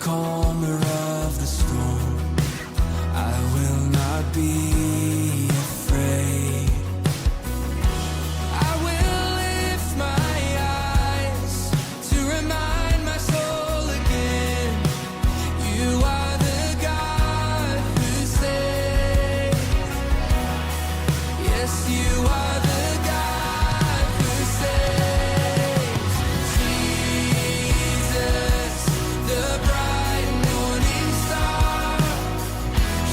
calmer of the storm. I will not be afraid. I will lift my eyes to remind my soul again, you are the God who saves. Yes, you are the God who saves. Jesus, the bright morning star,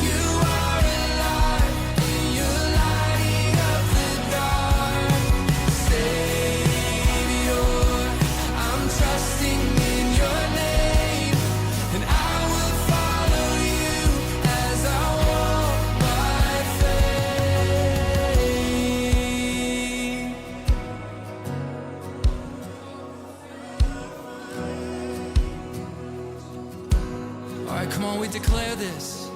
you are alive and you're lighting up the dark. Savior, I'm trusting in your name, and I will follow you as I walk by faith. All right, come on, we declare this.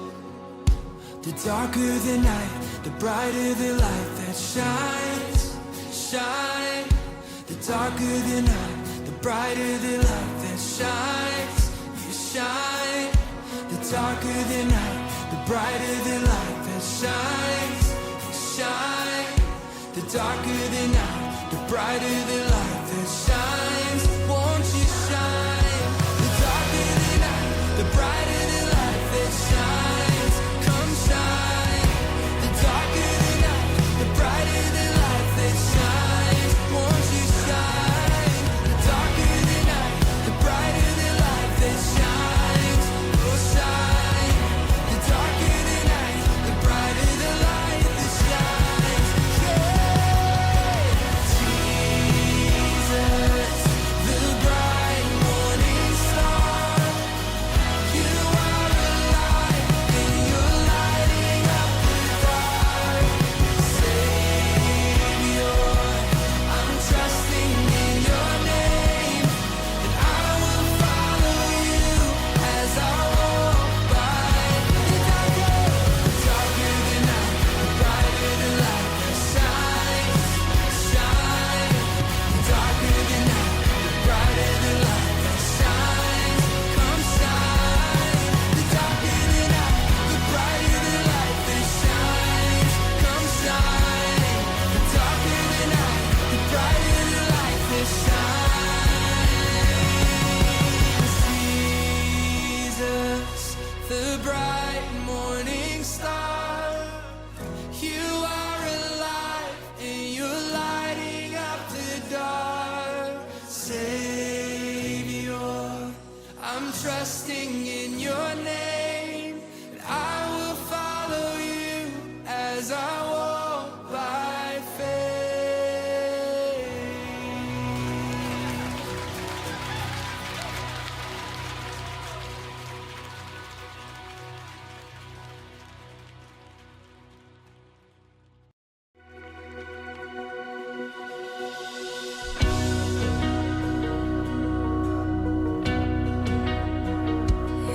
The darker the night, the brighter the light that shines, shine. The darker the night, the brighter the light that shines, you shine. The darker the night, the brighter the light that shines, you shine. The darker the night, the brighter the light that shines, won't you shine? The darker the night, the brighter the light that shines, come shine. The darker the night, the brighter the light that shines, won't you shine? The darker the night, the brighter the light that shines, oh shine. The darker the night, the brighter the light that shines, yeah. Jesus, the bright morning star, you are alive and you're lighting up the dark. Savior, I'm trusting in your name, and I will follow you as I walk by. The darker the night, the brighter the light that shines, shine. The darker the night, the brighter the light that shines, come shine. The darker the night, the brighter the light that shines, come shine. The darker the night, the brighter the light that shines. Jesus, the bright morning star, you are alive and you're lighting up the dark. Savior, I'm trusting in your name, and I will follow you as I walk by faith.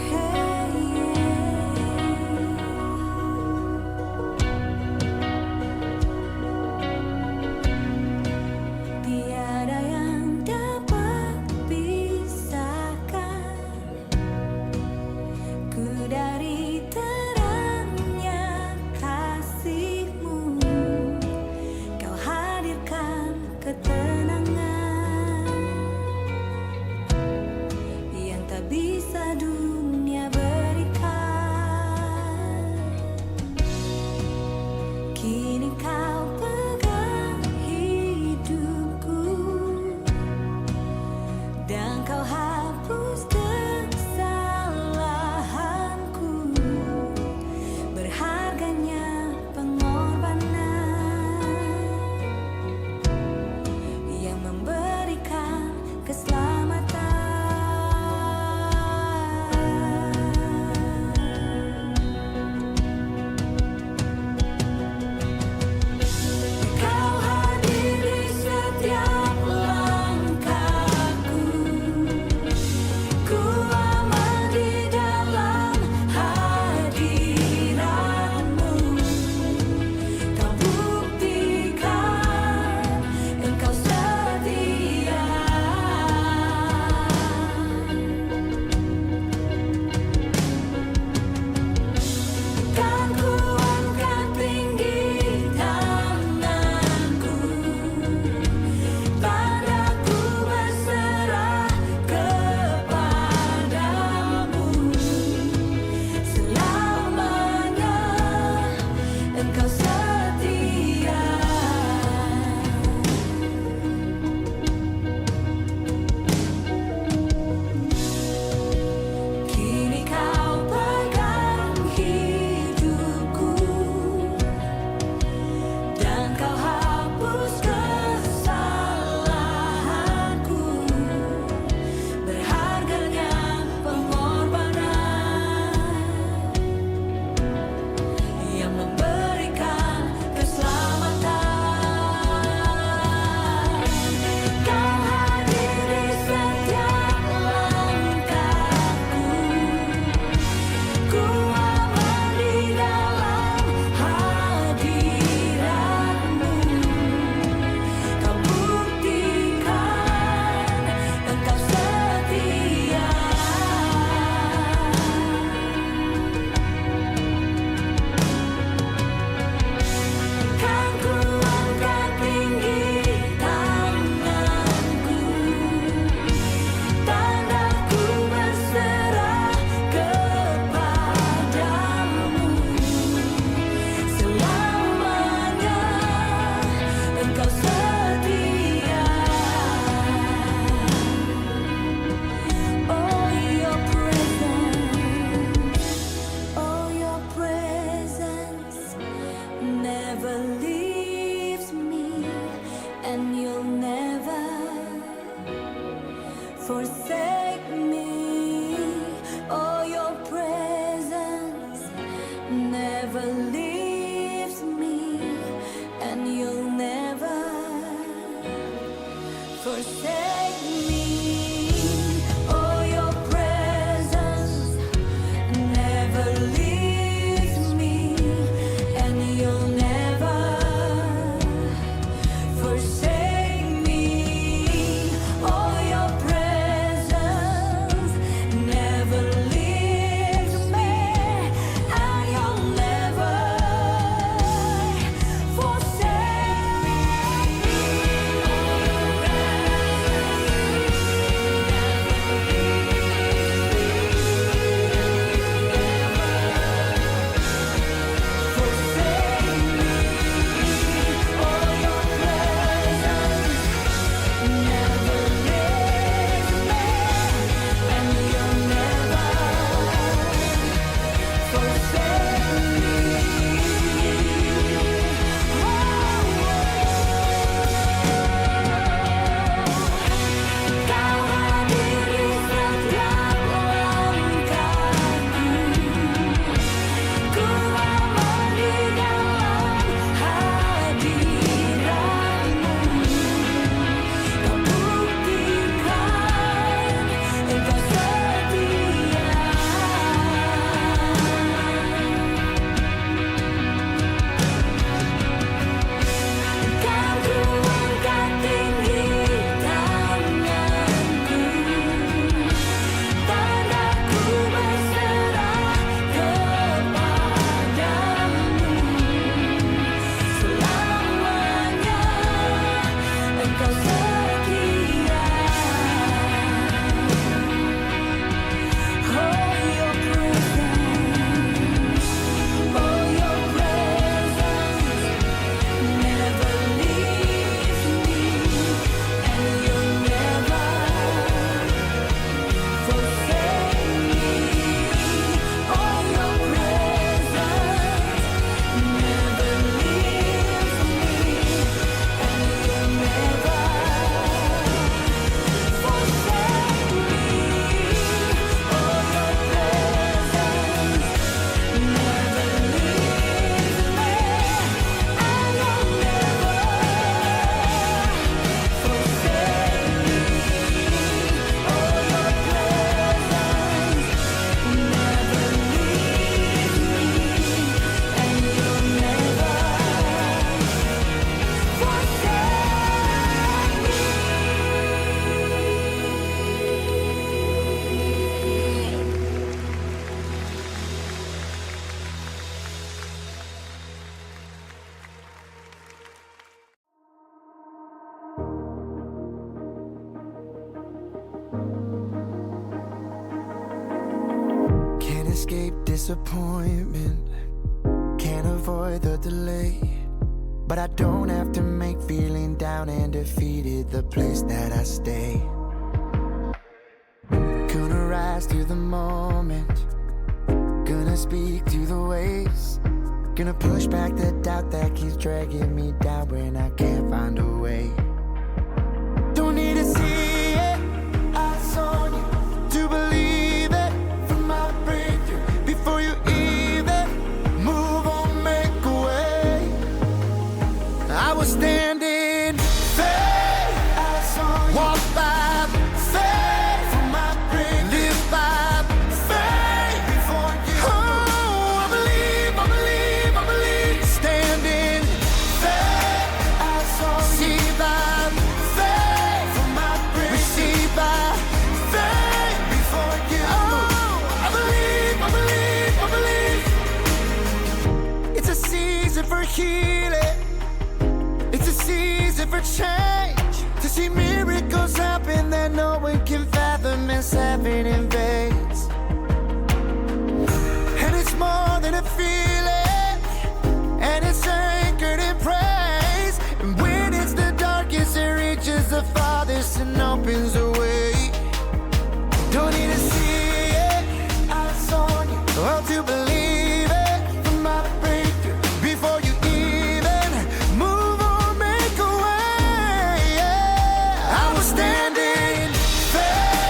Hey forsake me. Oh, your presence never leaves me, and you'll never forsake me. Oh, your presence never leaves me, and you'll never forsake me. Oh, your presence never leaves me, and you'll never forsake me. Can't escape disappointment, can't avoid the delay. But I don't have to make feeling down and defeated the place that I stay. Gonna rise to the moment, gonna speak to the waves, gonna push back the doubt that keeps dragging me down when I can't find a way. Don't need to see it, eyes on you, to believe it. From my breakthrough, before you even move on, make a way. I was standing faith, eyes on you, walk by faith. From my breakthrough, live by faith. Before you, oh, I believe, I believe, I believe. Standing faith, eyes on you, see by faith. From my breakthrough, receive by faith. Before you, oh, I believe, I believe, I believe. It's a season for healing, it's a season for change. To see miracles happen that no one can fathom as heaven invades. And it's more than a feeling, and it's anchored in praise. And when it's the darkest, it reaches the farthest and opens the way. Don't need to see it, eyes on you, well to believe it. From my breakthrough, before you even move on, make a way. Yeah. I was standing faith.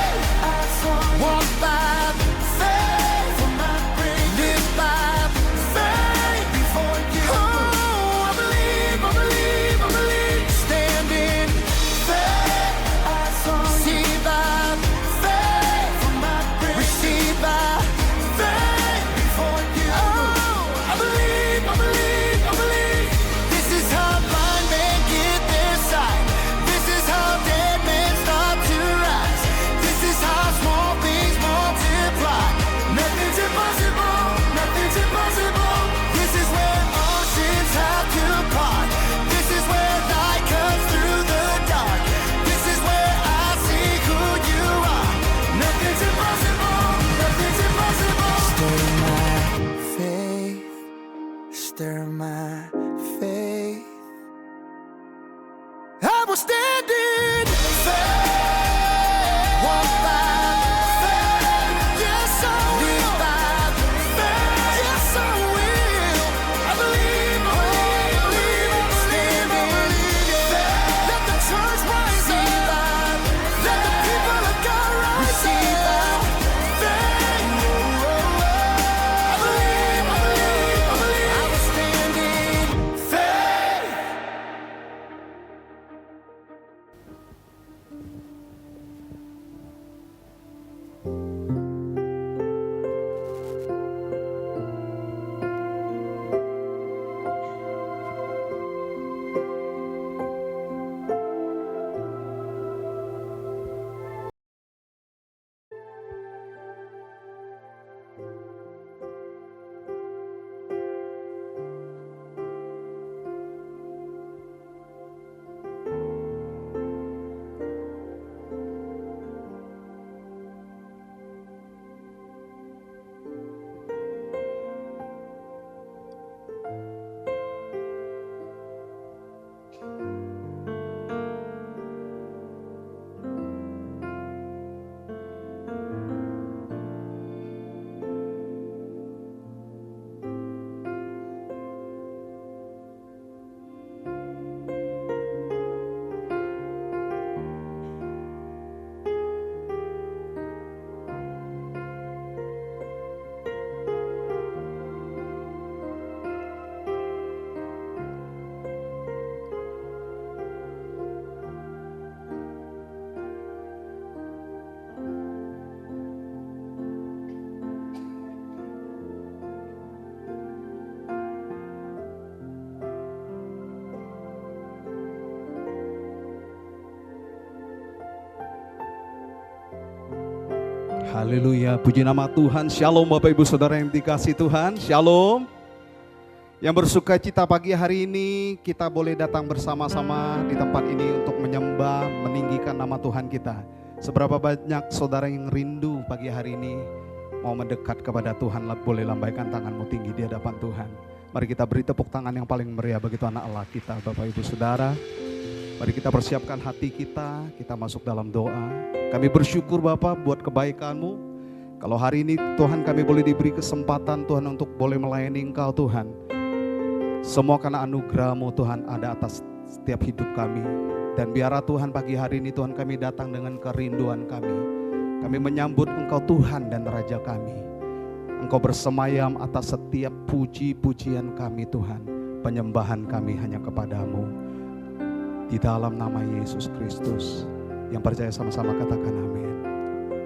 Haleluya, puji nama Tuhan. Shalom Bapak Ibu Saudara yang dikasihi Tuhan. Shalom. Yang bersuka cita pagi hari ini kita boleh datang bersama-sama di tempat ini untuk menyembah, meninggikan nama Tuhan kita. Seberapa banyak saudara yang rindu pagi hari ini mau mendekat kepada Tuhan, boleh lambaikan tanganmu tinggi di hadapan Tuhan. Mari kita beri tepuk tangan yang paling meriah bagi Tuhan Allah kita, Bapak Ibu Saudara. Mari kita persiapkan hati kita masuk dalam doa. Kami bersyukur Bapak buat kebaikan-Mu. Kalau hari ini Tuhan kami boleh diberi kesempatan Tuhan untuk boleh melayani Engkau Tuhan. Semua karena anugerah-Mu Tuhan ada atas setiap hidup kami. Dan biarlah Tuhan pagi hari ini Tuhan kami datang dengan kerinduan kami. Kami menyambut Engkau Tuhan dan Raja kami. Engkau bersemayam atas setiap puji-pujian kami Tuhan. Penyembahan kami hanya kepadamu. Di dalam nama Yesus Kristus. Yang percaya sama-sama katakan amin.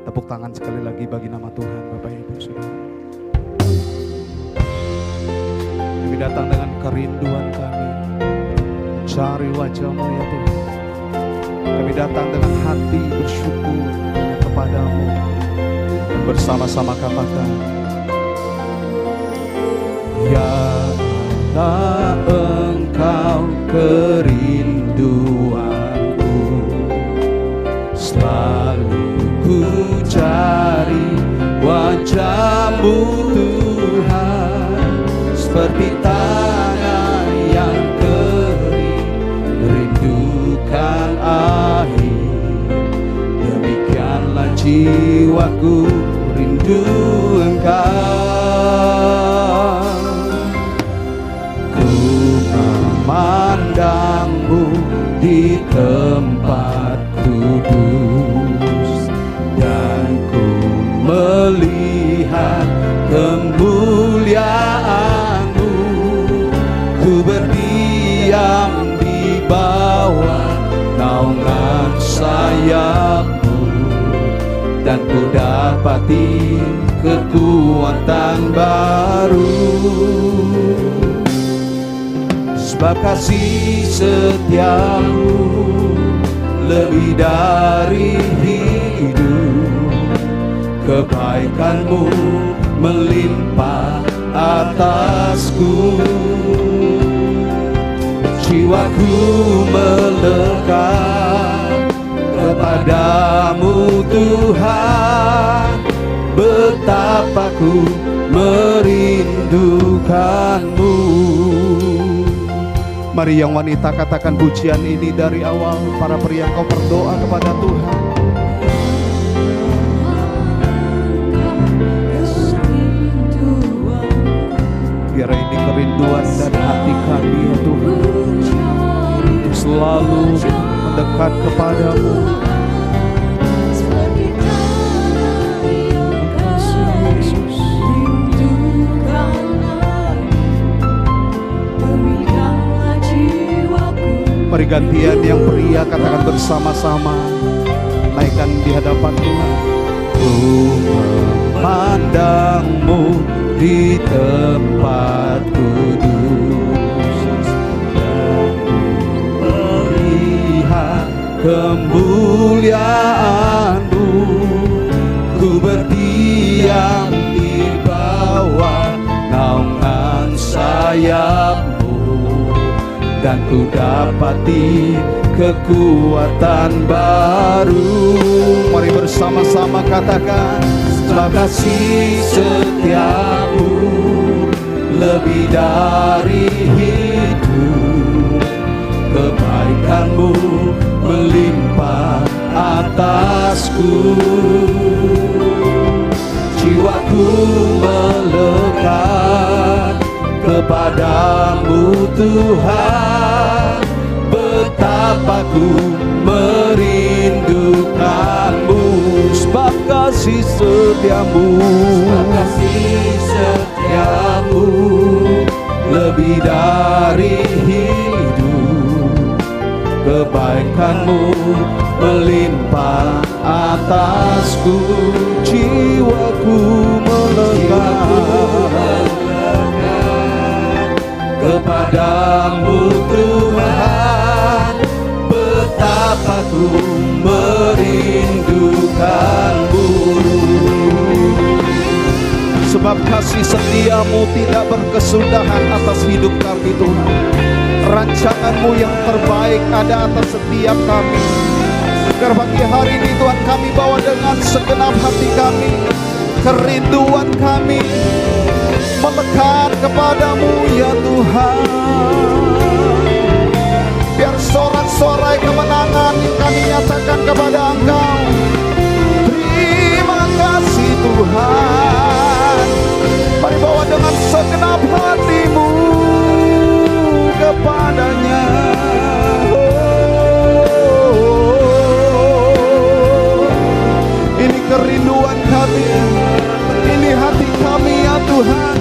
Tepuk tangan sekali lagi bagi nama Tuhan Bapak Ibu Saudara. Kami datang dengan kerinduan kami. Cari wajah-Mu ya Tuhan. Kami datang dengan hati bersyukur kepadamu. Dan bersama-sama katakan, ya Allah, Engkau kerinduanku. Selalu ku cari wajah-Mu Tuhan. Seperti tanah yang kering merindukan air, demikianlah jiwaku rindu Engkau. Ku memandang-Mu di tempat kudus, dan ku melihat kemuliaan-Mu. Ku berdiam di bawah naungan sayap-Mu, dan ku dapati kekuatan baru. Sebab kasih setia-Mu lebih dari hidup, kebaikan-Mu melimpah atasku. Jiwaku melekat kepadamu Tuhan, betapa ku merindukan-Mu. Mari yang wanita katakan pujian ini dari awal. Para pria kau berdoa kepada Tuhan. Biar ini kerinduan dari hati kami ya Tuhan, untuk selalu mendekat kepadamu. Mari gantian yang pria katakan bersama-sama, naikkan di hadapan Tuhan. Ku memandang-Mu di tempat kudus, dan melihat kemuliaan-Mu. Ku berdiam di bawah naungan sayap-Mu, dan ku dapati kekuatan baru. Mari bersama-sama katakan, sebab kasih setia-Mu lebih dari hidup, kebaikan-Mu melimpah atasku. Jiwaku melekat kepadamu Tuhan, betapa ku merindukan-Mu. Sebab kasih setia-Mu, lebih dari hidup, kebaikan-Mu melimpah atasku. Jiwaku melekat kepadamu Tuhan, betapa ku merindukan-Mu. Sebab kasih setiamu tidak berkesudahan atas hidup kami Tuhan. Rancanganmu yang terbaik ada atas setiap kami. Agar pagi hari ini Tuhan kami bawa dengan segenap hati kami, kerinduan kami melekat kepadamu ya Tuhan. Biar sorak-sorai kemenangan yang kami nyatakan kepada Engkau. Terima kasih Tuhan. Mari bawa dengan segenap hatimu kepadanya. Ini kerinduan kami, ini hati kami ya Tuhan.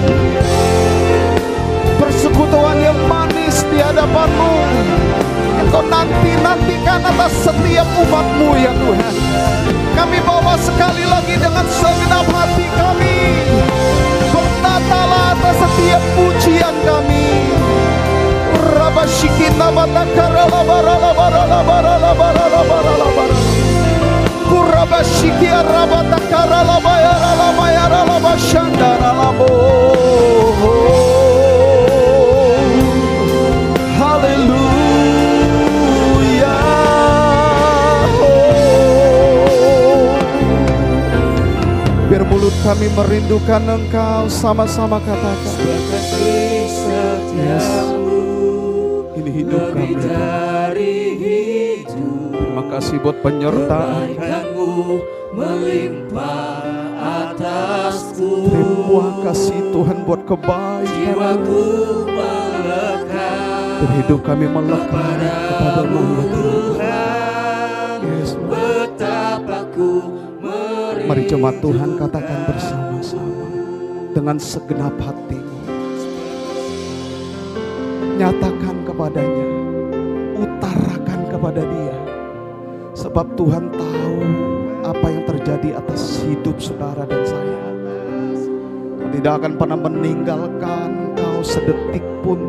Persekutuan yang manis di hadapan-Mu yang Kau nantikan atas setiap umat-Mu ya Tuhan. Kami bawa sekali lagi dengan segenap hati kami. Bertatalah atas setiap pujian kami. Rabashikita batakarala barala barala barala barala barala barala. Kurabashikia rabatakarala bayarala bayarala bashandara labo. Haleluya. Biar mulut kami merindukan Engkau, sama-sama katakan. Kasih setiamu Ini hidup kami. lebih dari hidup. Terima kasih buat penyertaan. Kebaikanmu melimpah atasku. Terima kasih Tuhan buat kebaikan. Jiwaku melekat Hidup kami melekat kepadamu ya Tuhan. Yes, Lord. Betapa ku merindu. Mari jemaat Tuhan katakan bersama-sama dengan segenap hatimu. Nyatakan kepadanya, utarakan kepada Dia. Sebab Tuhan tahu apa yang terjadi atas hidup saudara dan saya. Tuhan tidak akan pernah meninggalkan engkau sedetik pun.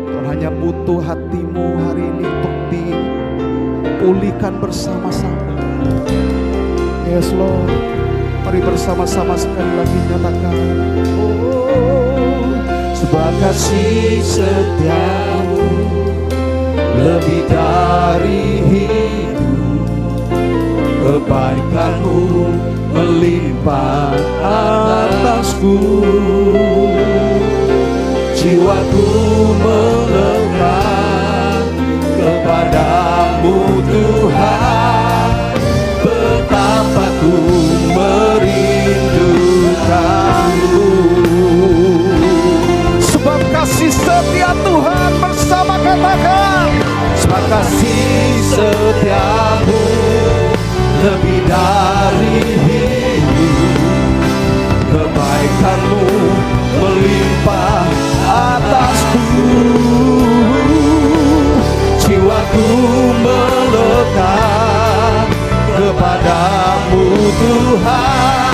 Tuhan hanya butuh hatimu hari ini untuk dipulihkan bersama-sama. Yes Lord, mari bersama-sama sekali lagi nyatakan. Sebab kasih setiamu lebih dari hidup. Kebaikanmu melimpah atasku. Jiwaku melekat kepadamu Tuhan. Betapa ku merindukanmu. Sebab kasih setia Tuhan bersama katakan. Sebab kasih setiamu lebih dari hidup. Kebaikanmu melimpah atasku. Jiwaku melekat kepadamu Tuhan.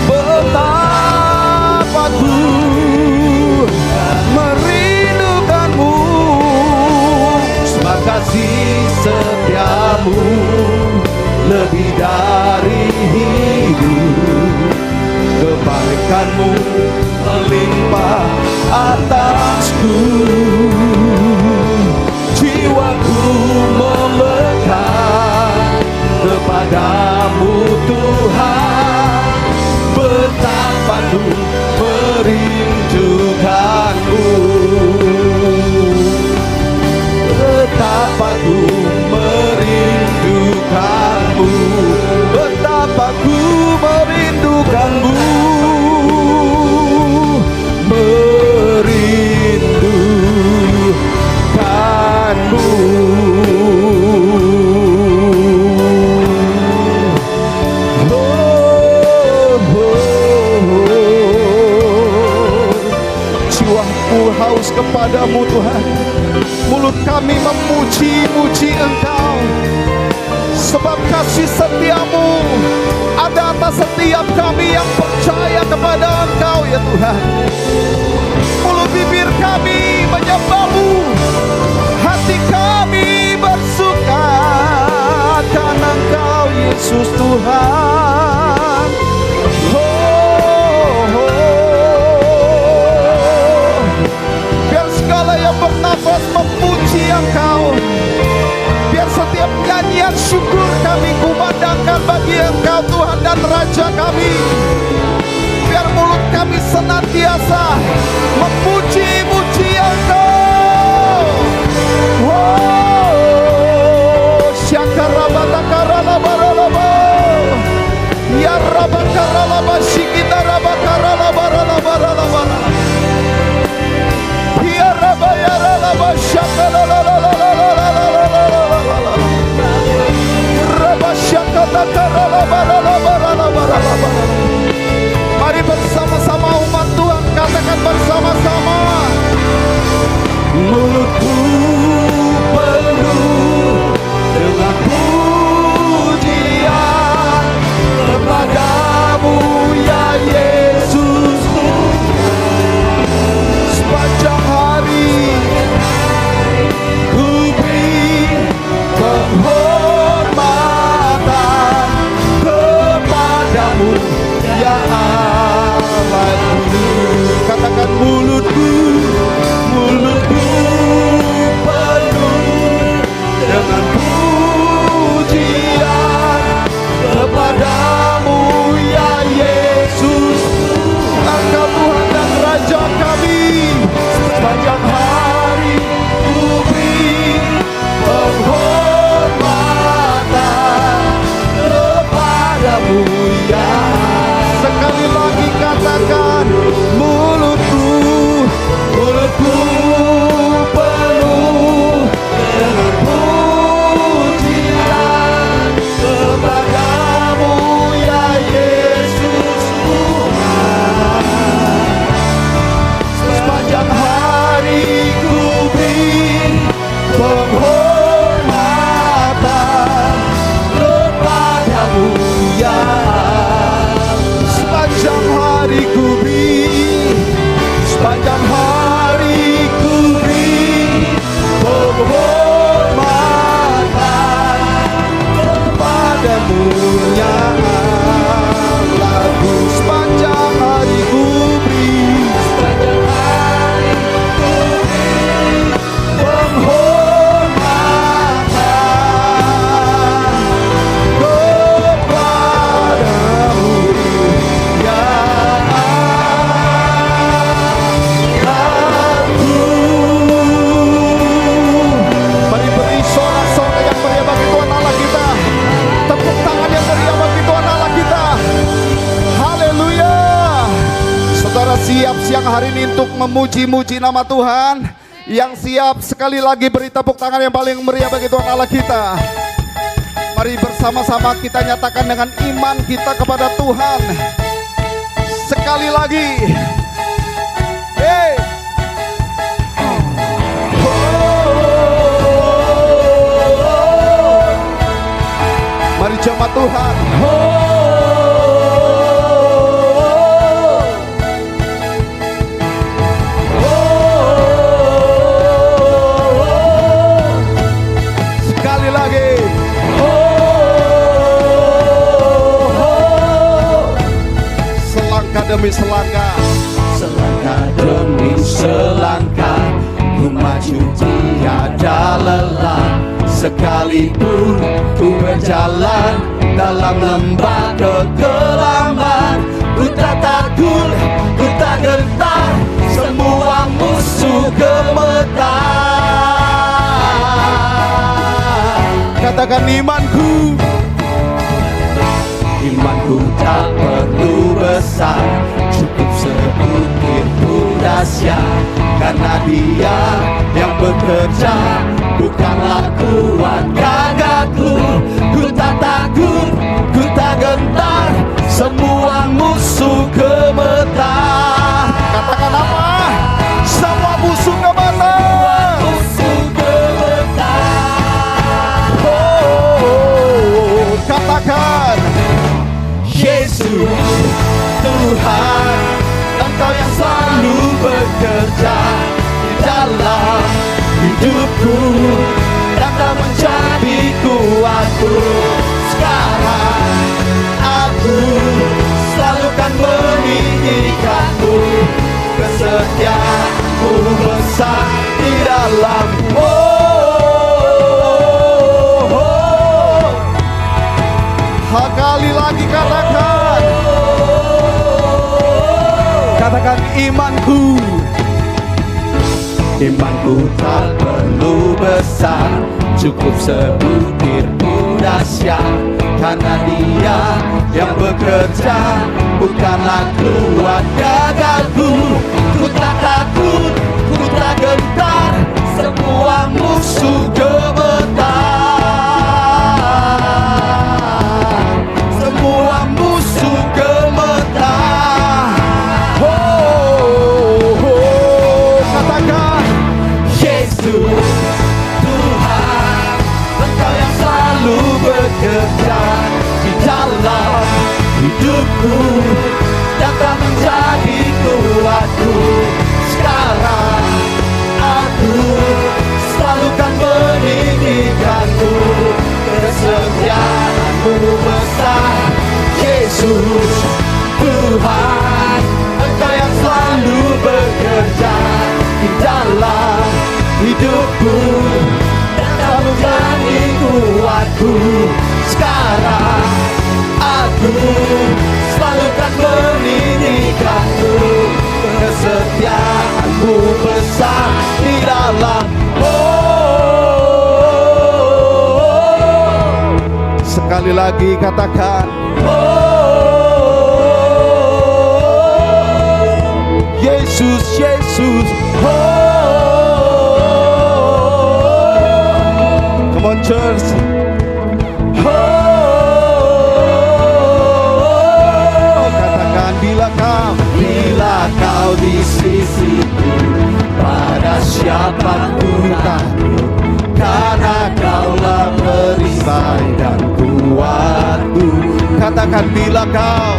Betapa ku merindukanmu. Sebab kasih setiamu lebih dari hidup. Kebaikanmu melimpah atasku. Jiwaku melekat kepadamu Tuhan. Betapa ku merindukanmu. Betapa ku merindukanmu. Betapa ku merindukanmu. Merindukanmu. Jiwaku haus kepadamu Tuhan. Mulut kami memuji-muji Engkau. Sebab kasih setiamu ada atas setiap kami yang percaya kepada Engkau ya Tuhan. Mulut bibir kami menyembah-Mu, hati kami bersuka akan Engkau Yesus Tuhan. Oh, oh. Engkau Tuhan dan Raja kami. Biar mulut kami senantiasa memuji-muji Engkau. Oh, syakarabatakaralabaralaba. Ya rabakaralaba sikita rabakaralabaralabaralaba. Ya rabayaralaba syakaralalalalalalalalalala. Rabasyakatakaralabaralabaralabaralaba. Mari bersama-sama umat Tuhan katakan bersama-sama. Mulutku penuh dengan pujian kepadamu ya Yesus. Sepanjang hari Ku beri penghormatan kepadamu ya Allahku. katakan mulutku Penuh dengan pujian kepadamu ya Yesus. Engkau Tuhan dan Raja kami. Sepanjang hari ku beri penghormatan kepadamu ya. Sekali lagi katakan mulutku penuh dengan pujian kepadamu ya Yesus Tuhan. Sepanjang hari ku beri penghormatan kepadamu ya. sepanjang hari ku Sepanjang hari ku beri penghormatan kepadamu ya Allahku. sepanjang hari ku Sepanjang hari ku beri penghormatan kepadamu ya Mari beri sorak-sorai yang meriah bagi Tuhan Allah kita. Tepuk tangan yang meriah bagi Tuhan Allah kita. Haleluya. Saudara siap siang hari ini untuk memuji-muji nama Tuhan? Yang siap sekali lagi beri tepuk tangan yang paling meriah bagi Tuhan Allah kita. Mari bersama-sama kita nyatakan dengan iman kita kepada Tuhan. Sekali lagi. Hey. Mari jemaat Tuhan. Sekali lagi. Selangkah demi selangkah. Selangkah demi selangkah ku maju tiada lelah. Sekalipun ku berjalan dalam lembah kekelaman, ku tak takut, ku tak gentar, semua musuh gemetar. Katakan imanku. Imanku tak perlu besar, cukup sebukit dahsyat, karena Dia yang bekerja, bukanlah kuat gagahku. Ku tak takut, ku tak gentar, semua musuh gemetar. Katakan apa? Semua musuh gemetar. Musuh gemetar. Oh, katakan Yesus Tuhan, Engkau yang selalu bekerja di dalam hidupku, datang menjadi kuatku. Sekarang aku selalu kan meninggikanmu, kesetiaanmu besar di dalam. sekali lagi. lagi katakan. Katakan imanku. Imanku tak perlu besar, cukup sebutir dahsyat. Karena Dia yang bekerja, bukanlah kuat gagalku. Ku tak takut, ku tak gentar, semua musuh gemetar. Semua musuh gemetar. Katakan Yesus, Tuhan, Engkau yang selalu bekerja di dalam hidupku, datang menjadi kuatku. Sekarang aku selalu kan meninggikanmu, kesetiaan-Mu besar. Yesus, Tuhan, Engkau yang selalu bekerja di dalam hidupku, datang menjadi kuatku. Sekarang aku selalu kan meninggikanmu, kesetiaan-Mu besar di dalam. sekali lagi katakan. Yesus, Yesus. Come on church. Katakan Bila kau di sisiku, pada siapa ku takut, karena Kaulah perisai dan kuatku. Katakan bila kau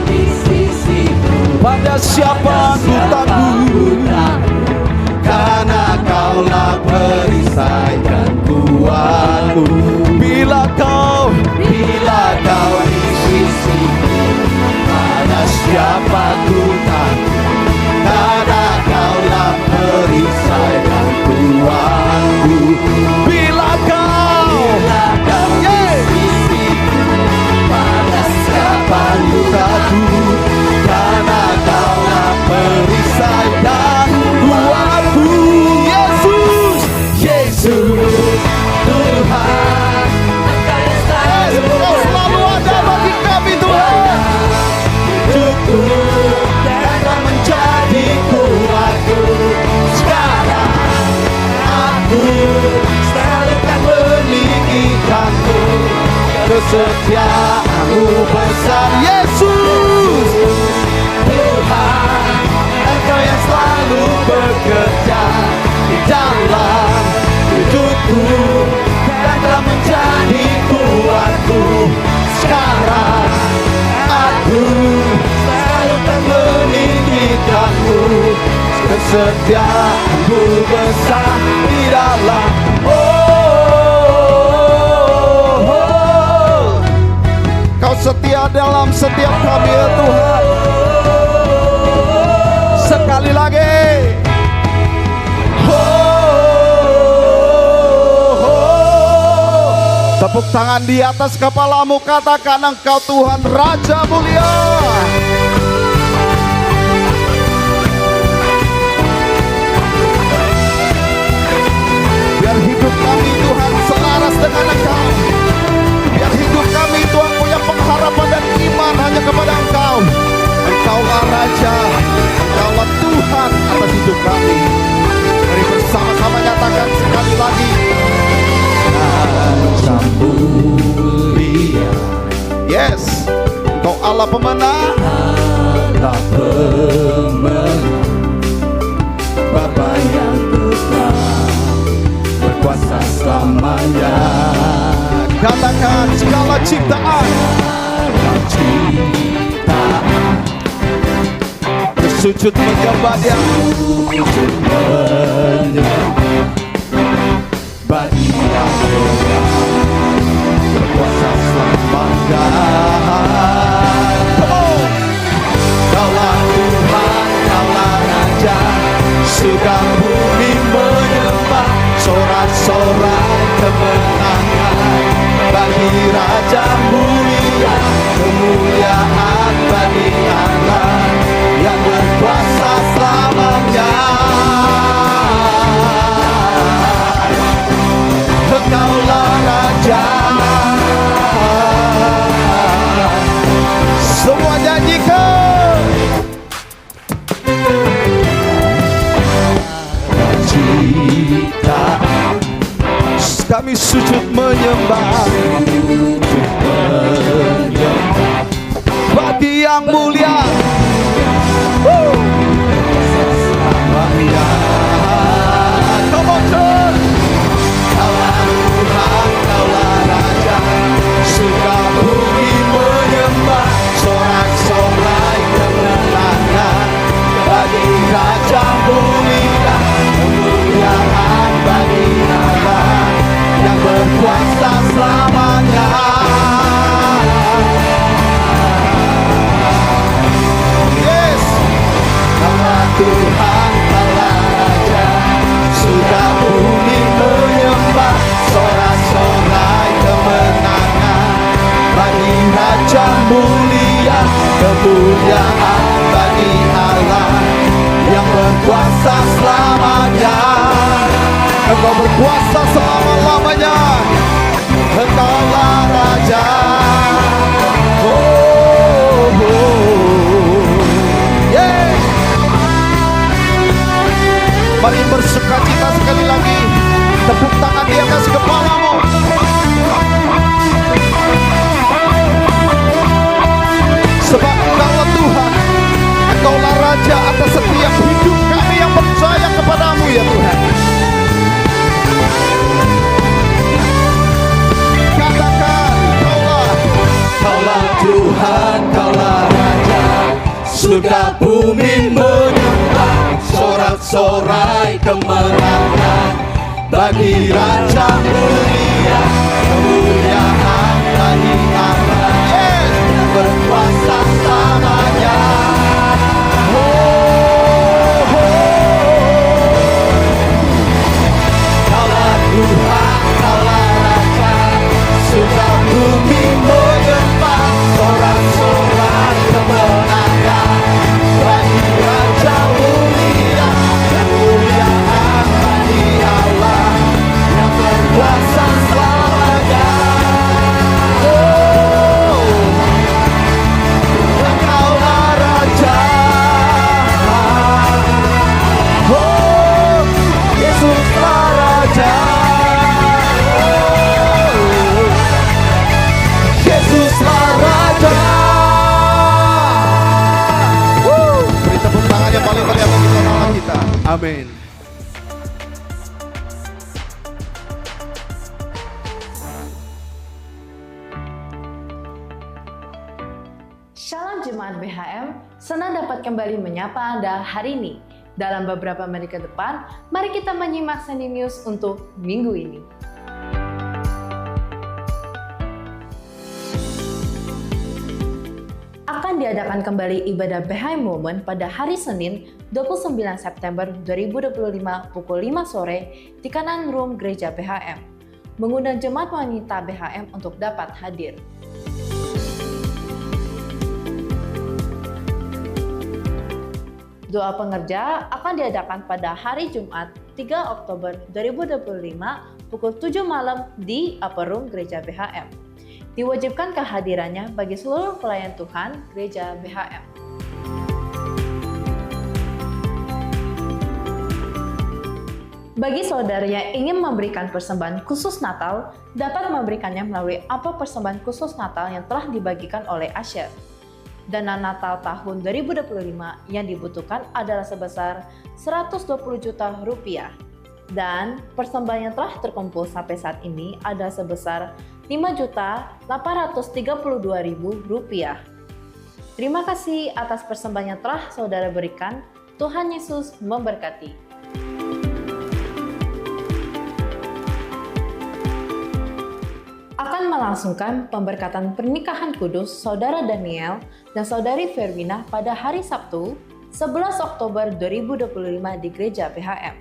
di sisiku, pada siapa ku takut, karena Kaulah perisai dan kuatku. bila kau di sisiku, pada siapa ku takut, karena Kaulah perisai dan kuatku. bila kau Di sisiku, pada siapa ku takut, karena Kaulah perisai dan kuatku. Yesus, Yesus, Tuhan, Engkau yang selalu ada bagi kami Tuhan. hidupku, datang menjadi kuatku. Sekarang aku selalu kan meninggikanmu, kesetiaan-Mu besar. Yesus, Tuhan, Engkau yang selalu bekerja di dalam hidupku, datang menjadi kuatku. Sekarang aku selalu kan meninggikanmu, kesetiaan-Mu besar di dalam. Kau setia dalam setiap kami ya Tuhan. Sekali lagi. Tepuk tangan di atas kepalamu, katakan Engkau Tuhan Raja mulia. Biar hidup kami Tuhan selaras dengan Engkau. Biar hidup kami Tuhan punya pengharapan dan iman hanya kepada Engkau. Engkaulah Raja, Engkaulah Tuhan atas hidup kami. Mari bersama-sama nyatakan sekali lagi. Mulia, Yes, Engkau Allah pemenang. Allah pemenang, Bapa yang tetap berkuasa selamanya. Katakan segala ciptaan bersujud menyembah Dia. Bagi Dia berkuasa selamanya. Kaulah Tuhan, Kaulah Raja, surga bumi menyembah, sorak-sorai kemenangan bagi Raja mulia. yang mulia. Selamanya. Come on, church. Kaulah Tuhan, kaulah Raja, surga bumi menyembah, sorak-sorai kemenangan bagi Raja mulia, kemuliaan bagi Allah yang berkuasa selamanya. Yes, kaulah Tuhan, kaulah Raja, surga bumi menyembah, sorak-sorai kemenangan bagi Raja mulia, kemuliaan bagi Allah yang berkuasa selamanya. Engkau berkuasa selama-lamanya, Engkaulah Raja. Oh, oh. Yeah. Mari bersukacita sekali lagi. Tepuk tangan di atas kepalamu. Sebab Engkaulah Tuhan, Engkaulah Raja atas setiap hidup kami yang percaya kepadamu ya Tuhan. Katakan, Kaulah Tuhan, Kaulah Raja, surga bumi menyembah, sorak-sorai kemenangan bagi Raja mulia, kemuliaan bagi Allah yang berkuasa selamanya. Oh, oh. Kaulah Tuhan, Kaulah Raja, surga bumi menyembah, sorak-sorai kemenangan bagi Raja mulia, kemuliaan bagi Allah yang berkuasa selamanya. Oh, Engkaulah Raja. Oh, Yesuslah Raja. Oh, Yesuslah Raja. Beri tepuk tangan yang paling meriah bagi Tuhan Allah kita. Amin. Shalom Jemaat BHM, senang dapat kembali menyapa Anda hari ini. Dalam beberapa menit ke depan, mari kita menyimak Senin News untuk minggu ini. Akan diadakan kembali ibadah BHM Moment pada hari Senin 29 September 2025 pukul 5 sore di Kanan Room Gereja BHM. Mengundang jemaat wanita BHM untuk dapat hadir. Doa pengerja akan diadakan pada hari Jumat 3 Oktober 2025 pukul 7 malam di Upper Room Gereja BHM. Diwajibkan kehadirannya bagi seluruh pelayan Tuhan Gereja BHM. Bagi saudara yang ingin memberikan persembahan khusus Natal, dapat memberikannya melalui amplop persembahan khusus Natal yang telah dibagikan oleh Asher. Dana Natal tahun 2025 yang dibutuhkan adalah sebesar 120 juta rupiah. Dan persembahan yang telah terkumpul sampai saat ini adalah sebesar 5.832.000 rupiah. Terima kasih atas persembahan yang telah saudara berikan. Tuhan Yesus memberkati. Akan melangsungkan pemberkatan pernikahan kudus Saudara Daniel dan Saudari Verwina pada hari Sabtu 11 Oktober 2025 di Gereja BHM.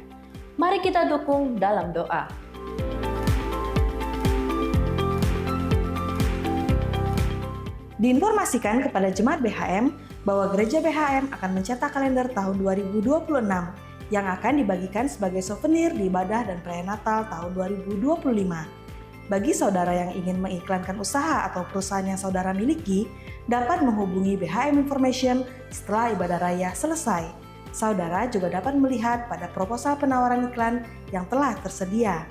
Mari kita dukung dalam doa. Diinformasikan kepada jemaat BHM bahwa Gereja BHM akan mencetak kalender tahun 2026 yang akan dibagikan sebagai souvenir di ibadah dan perayaan Natal tahun 2025. Bagi saudara yang ingin mengiklankan usaha atau perusahaan yang saudara miliki, dapat menghubungi BHM Information setelah ibadah raya selesai. Saudara juga dapat melihat pada proposal penawaran iklan yang telah tersedia.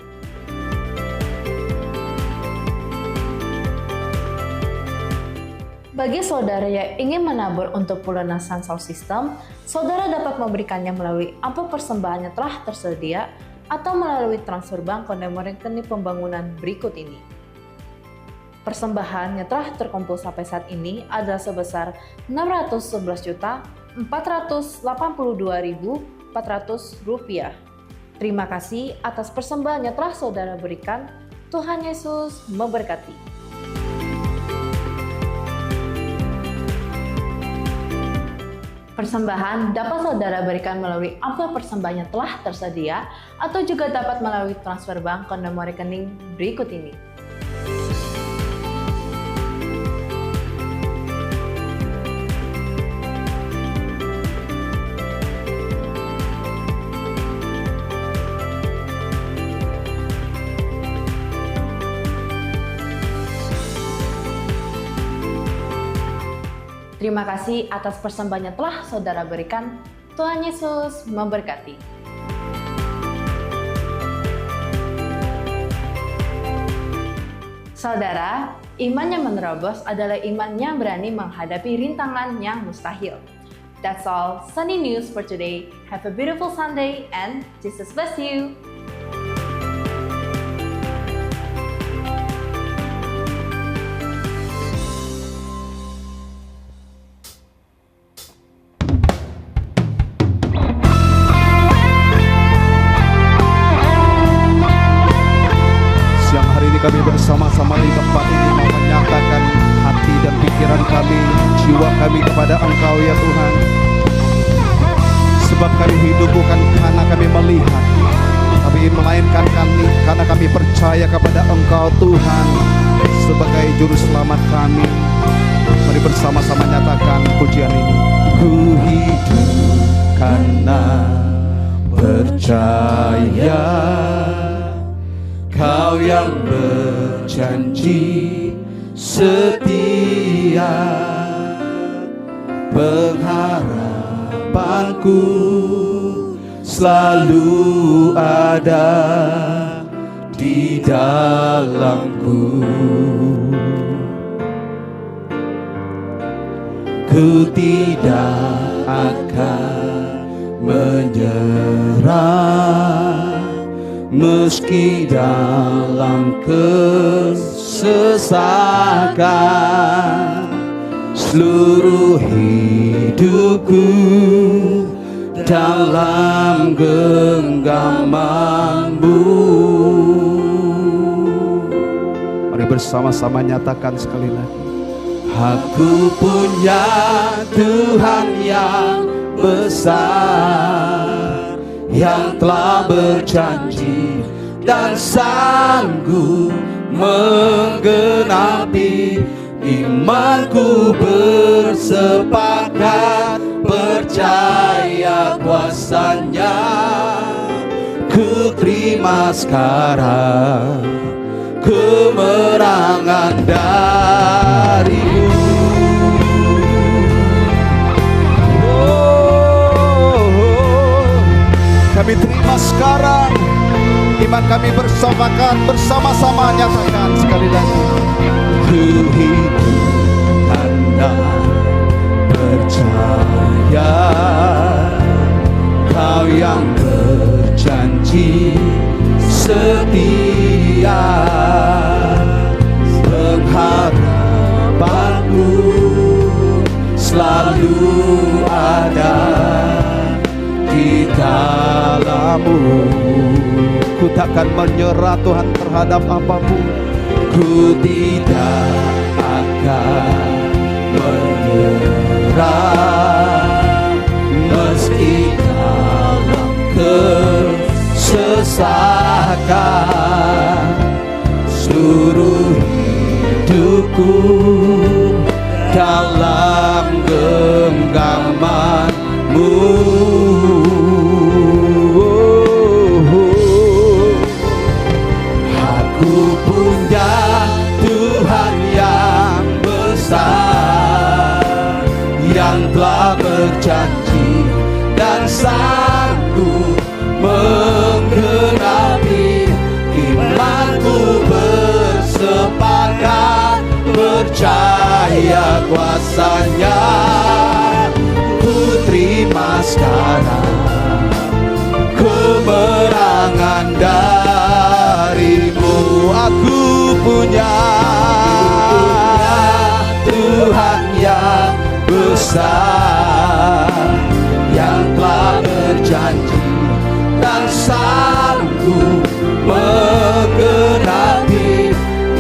Bagi saudara yang ingin menabur untuk pelunasan sound system, saudara dapat memberikannya melalui amplop persembahan yang telah tersedia atau melalui transfer bank ke nomor rekening pembangunan berikut ini. Persembahan yang telah terkumpul sampai saat ini adalah sebesar Rp611.482.400. Terima kasih atas persembahan yang telah saudara berikan. Tuhan Yesus memberkati. Persembahan dapat saudara berikan melalui amplop persembahan yang telah tersedia atau juga dapat melalui transfer bank ke nomor rekening berikut ini. Terima kasih atas persembahan yang telah saudara berikan. Tuhan Yesus memberkati. Saudara, iman yang menerobos adalah iman yang berani menghadapi rintangan yang mustahil. That's all Sunday News for today. Have a beautiful Sunday and Jesus bless you. Kami bersama-sama di tempat ini mau menyatakan hati dan pikiran kami, jiwa kami kepada Engkau ya Tuhan. Sebab kami hidup bukan karena kami melihat, tapi melainkan karena kami percaya kepada Engkau Tuhan sebagai juru selamat kami. Mari bersama-sama nyatakan pujian ini. Ku hidup karena percaya, Kau yang berjanji setia, pengharapanku selalu ada di dalamku. Ku tidak akan menyerah meski dalam kesesakan. Seluruh hidupku dalam genggaman-Mu. Mari bersama-sama nyatakan sekali lagi. Aku punya Tuhan yang besar, yang telah berjanji dan sanggup menggenapi. Imanku bersepakat percaya kuasa-Nya. Ku terima sekarang kemenangan dari-Mu. Kami terima sekarang, iman kami bersepakat bersama-sama nyatakan sekali lagi. Ku hidup karena percaya, Kau yang berjanji setia, pengharapanku selalu ada di dalam-Mu. Ku takkan menyerah Tuhan terhadap apapun. Ku tidak akan menyerah meski dalam kesesakan. Seluruh hidupku dalam genggaman-Mu. Aku punya Tuhan yang besar, yang telah berjanji dan sanggup menggenapi. Imanku bersepakat percaya percaya kuasanya. Ku terima sekarang kemenangan darimu. Aku punya Tuhan yang besar, yang telah berjanji dan sanggup menggenapi.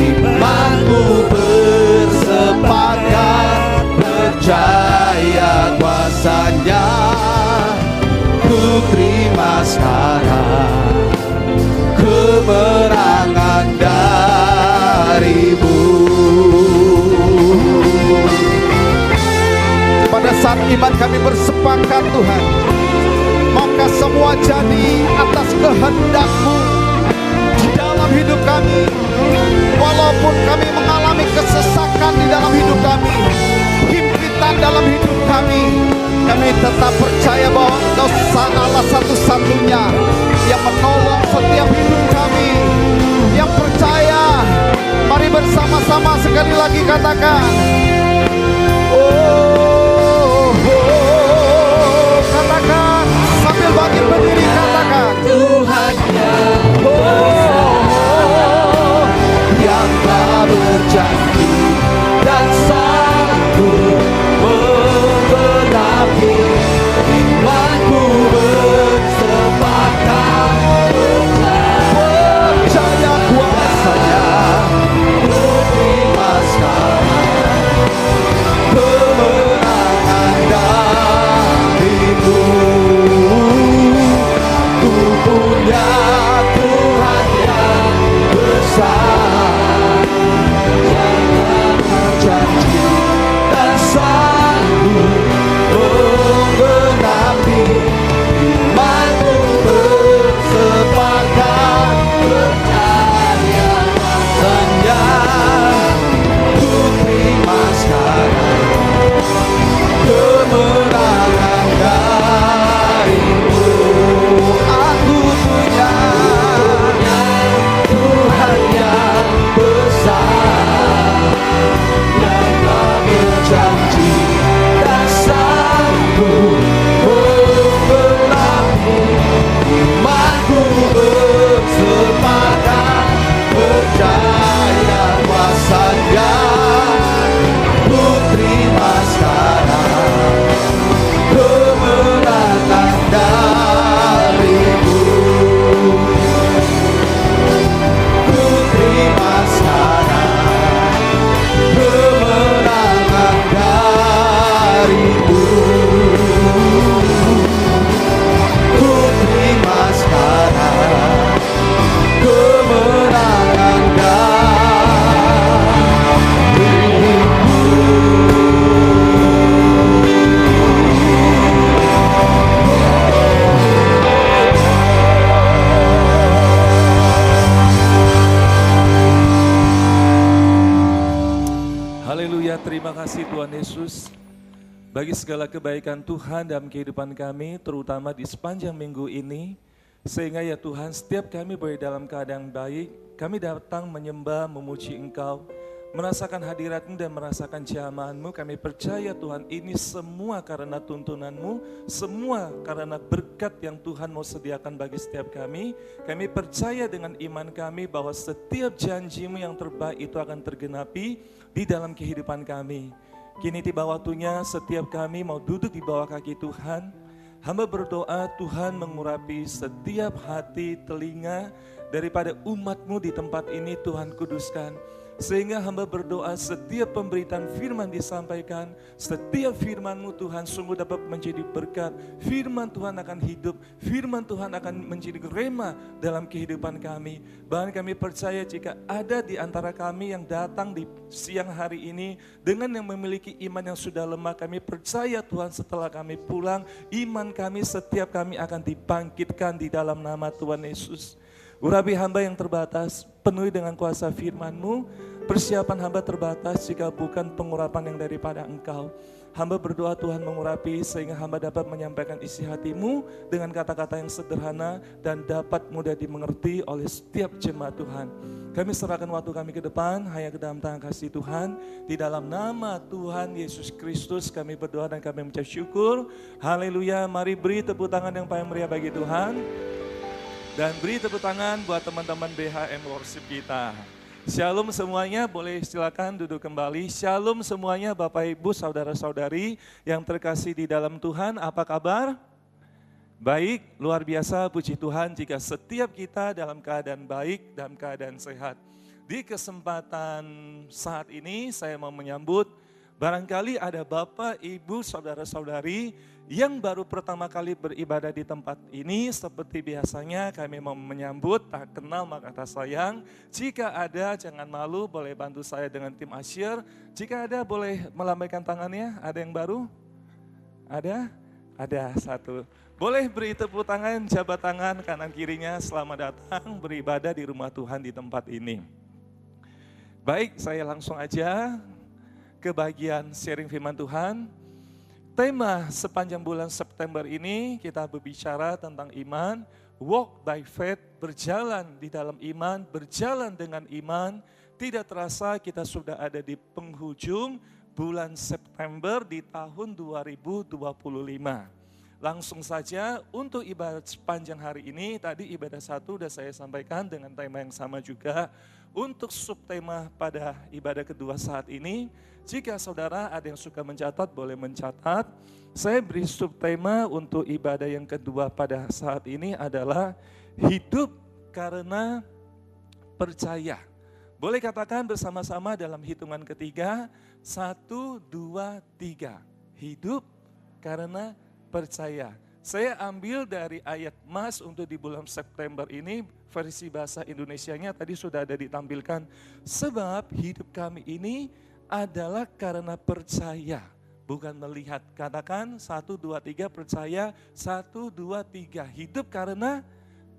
Imanku bersepakat percaya kuasanya. Ku terima sekarang kemenangan darimu. Pada saat iman kami bersepakat Tuhan, maka semua jadi atas kehendak-Mu di dalam hidup kami. Walaupun kami mengalami kesesakan di dalam hidup kami, himpitan dalam hidup kami tetap percaya bahwa Engkau Allah satu-satunya yang menolong setiap hidup kami. Yang percaya, mari bersama-sama sekali lagi katakan, oh, oh, katakan sambil bangkit berdiri, katakan Tuhan yang besar, yang telah berjanji dan sanggup menggenapi. Imanku bersepakat percaya kuasanya. Ku terima sekarang kemenangan darimu. Ku punya Tuhan yang besar, yang telah berjanji dan sanggup menggenapi. Imanku bersepakat percaya kuasanya. Ku terima sekarang kemenangan darimu. Aku punya Tuhan yang besar, yang telah berjanji dan sanggup menggenapi. Imanku bersepakat percaya kuasanya. Ku terima sekarang kemenangan darimu. Ku terima sekarang kemenangan darimu. Ku terima sekarang kemenangan Haleluya, terima kasih Tuhan Yesus bagi segala kebaikan Tuhan dalam kehidupan kami, terutama di sepanjang minggu ini. Sehingga ya Tuhan, setiap kami boleh dalam keadaan baik, kami datang menyembah, memuji Engkau, merasakan hadirat-Mu dan merasakan jamahan-Mu. Kami percaya Tuhan, ini semua karena tuntunan-Mu, semua karena berkat yang Tuhan mau sediakan bagi setiap kami. Kami percaya dengan iman kami bahwa setiap janji-Mu yang terbaik itu akan tergenapi di dalam kehidupan kami. Kini tiba waktunya setiap kami mau duduk di bawah kaki Tuhan. Hamba berdoa Tuhan mengurapi setiap hati, telinga daripada umat-Mu di tempat ini, Tuhan kuduskan. Sehingga hamba berdoa setiap pemberitaan firman disampaikan, setiap firman-Mu Tuhan sungguh dapat menjadi berkat. Firman Tuhan akan hidup, firman Tuhan akan menjadi rema dalam kehidupan kami. Bahkan kami percaya jika ada di antara kami yang datang di siang hari ini dengan yang memiliki iman yang sudah lemah, kami percaya Tuhan setelah kami pulang, iman kami setiap kami akan dibangkitkan di dalam nama Tuhan Yesus. Urapi hamba yang terbatas, penuhi dengan kuasa firman-Mu. Persiapan hamba terbatas jika bukan pengurapan yang daripada Engkau. Hamba berdoa Tuhan mengurapi sehingga hamba dapat menyampaikan isi hati-Mu dengan kata-kata yang sederhana dan dapat mudah dimengerti oleh setiap jemaat Tuhan. Kami serahkan waktu kami ke depan, hanya ke dalam tangan kasih Tuhan. Di dalam nama Tuhan Yesus Kristus kami berdoa dan kami mengucap syukur. Haleluya, mari beri tepuk tangan yang paling meriah bagi Tuhan. Dan beri tepuk tangan buat teman-teman BHM Worship kita. Shalom semuanya, boleh silakan duduk kembali. Shalom semuanya Bapak Ibu Saudara-saudari yang terkasih di dalam Tuhan, apa kabar? Baik, luar biasa, puji Tuhan jika setiap kita dalam keadaan baik, dalam keadaan sehat. Di kesempatan saat ini saya mau menyambut, barangkali ada Bapak, Ibu, Saudara-saudari yang baru pertama kali beribadah di tempat ini. Seperti biasanya kami mau menyambut, tak kenal maka tak sayang. Jika ada jangan malu, boleh bantu saya dengan tim Asyir. Jika ada boleh melambaikan tangannya, ada yang baru? Ada? Ada satu. Boleh beri tepuk tangan, jabat tangan kanan kirinya, selamat datang beribadah di rumah Tuhan di tempat ini. Baik, saya langsung aja ke bagian sharing firman Tuhan. Tema sepanjang bulan September ini kita berbicara tentang iman, walk by faith, berjalan di dalam iman, berjalan dengan iman. Tidak terasa kita sudah ada di penghujung bulan September di tahun 2025. Langsung saja untuk ibadah sepanjang hari ini, tadi ibadah 1 sudah saya sampaikan dengan tema yang sama juga. Untuk subtema pada ibadah kedua saat ini, jika saudara ada yang suka mencatat, boleh mencatat. Saya beri subtema untuk ibadah yang kedua pada saat ini adalah hidup karena percaya. Boleh katakan bersama-sama dalam hitungan ketiga, 1, 2, 3. Hidup karena percaya. Saya ambil dari ayat Mas untuk di bulan September ini, versi bahasa Indonesianya tadi sudah ada ditampilkan. Sebab hidup kami ini adalah karena percaya, bukan melihat. Katakan 1, 2, 3 percaya, 1, 2, 3. Hidup karena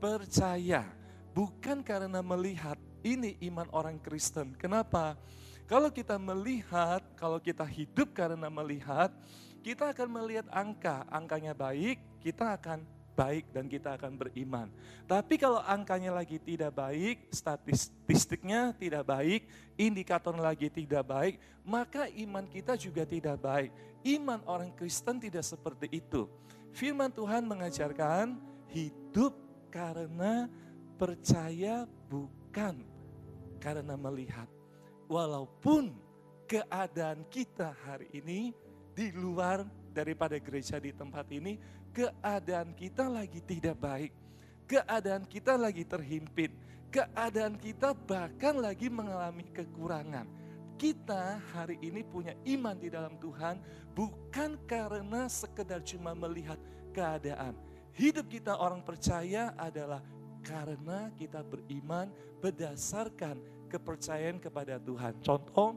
percaya, bukan karena melihat. Ini iman orang Kristen. Kenapa? Kalau kita melihat, kalau kita hidup karena melihat, kita akan melihat angkanya baik, kita akan baik dan kita akan beriman. Tapi kalau angkanya lagi tidak baik, statistiknya tidak baik, indikator lagi tidak baik, maka iman kita juga tidak baik. Iman orang Kristen tidak seperti itu. Firman Tuhan mengajarkan hidup karena percaya, bukan karena melihat. Walaupun keadaan kita hari ini di luar daripada gereja di tempat ini, keadaan kita lagi tidak baik, keadaan kita lagi terhimpit, keadaan kita bahkan lagi mengalami kekurangan. Kita hari ini punya iman di dalam Tuhan bukan karena sekedar cuma melihat keadaan. Hidup kita orang percaya adalah karena kita beriman berdasarkan kepercayaan kepada Tuhan. Contoh,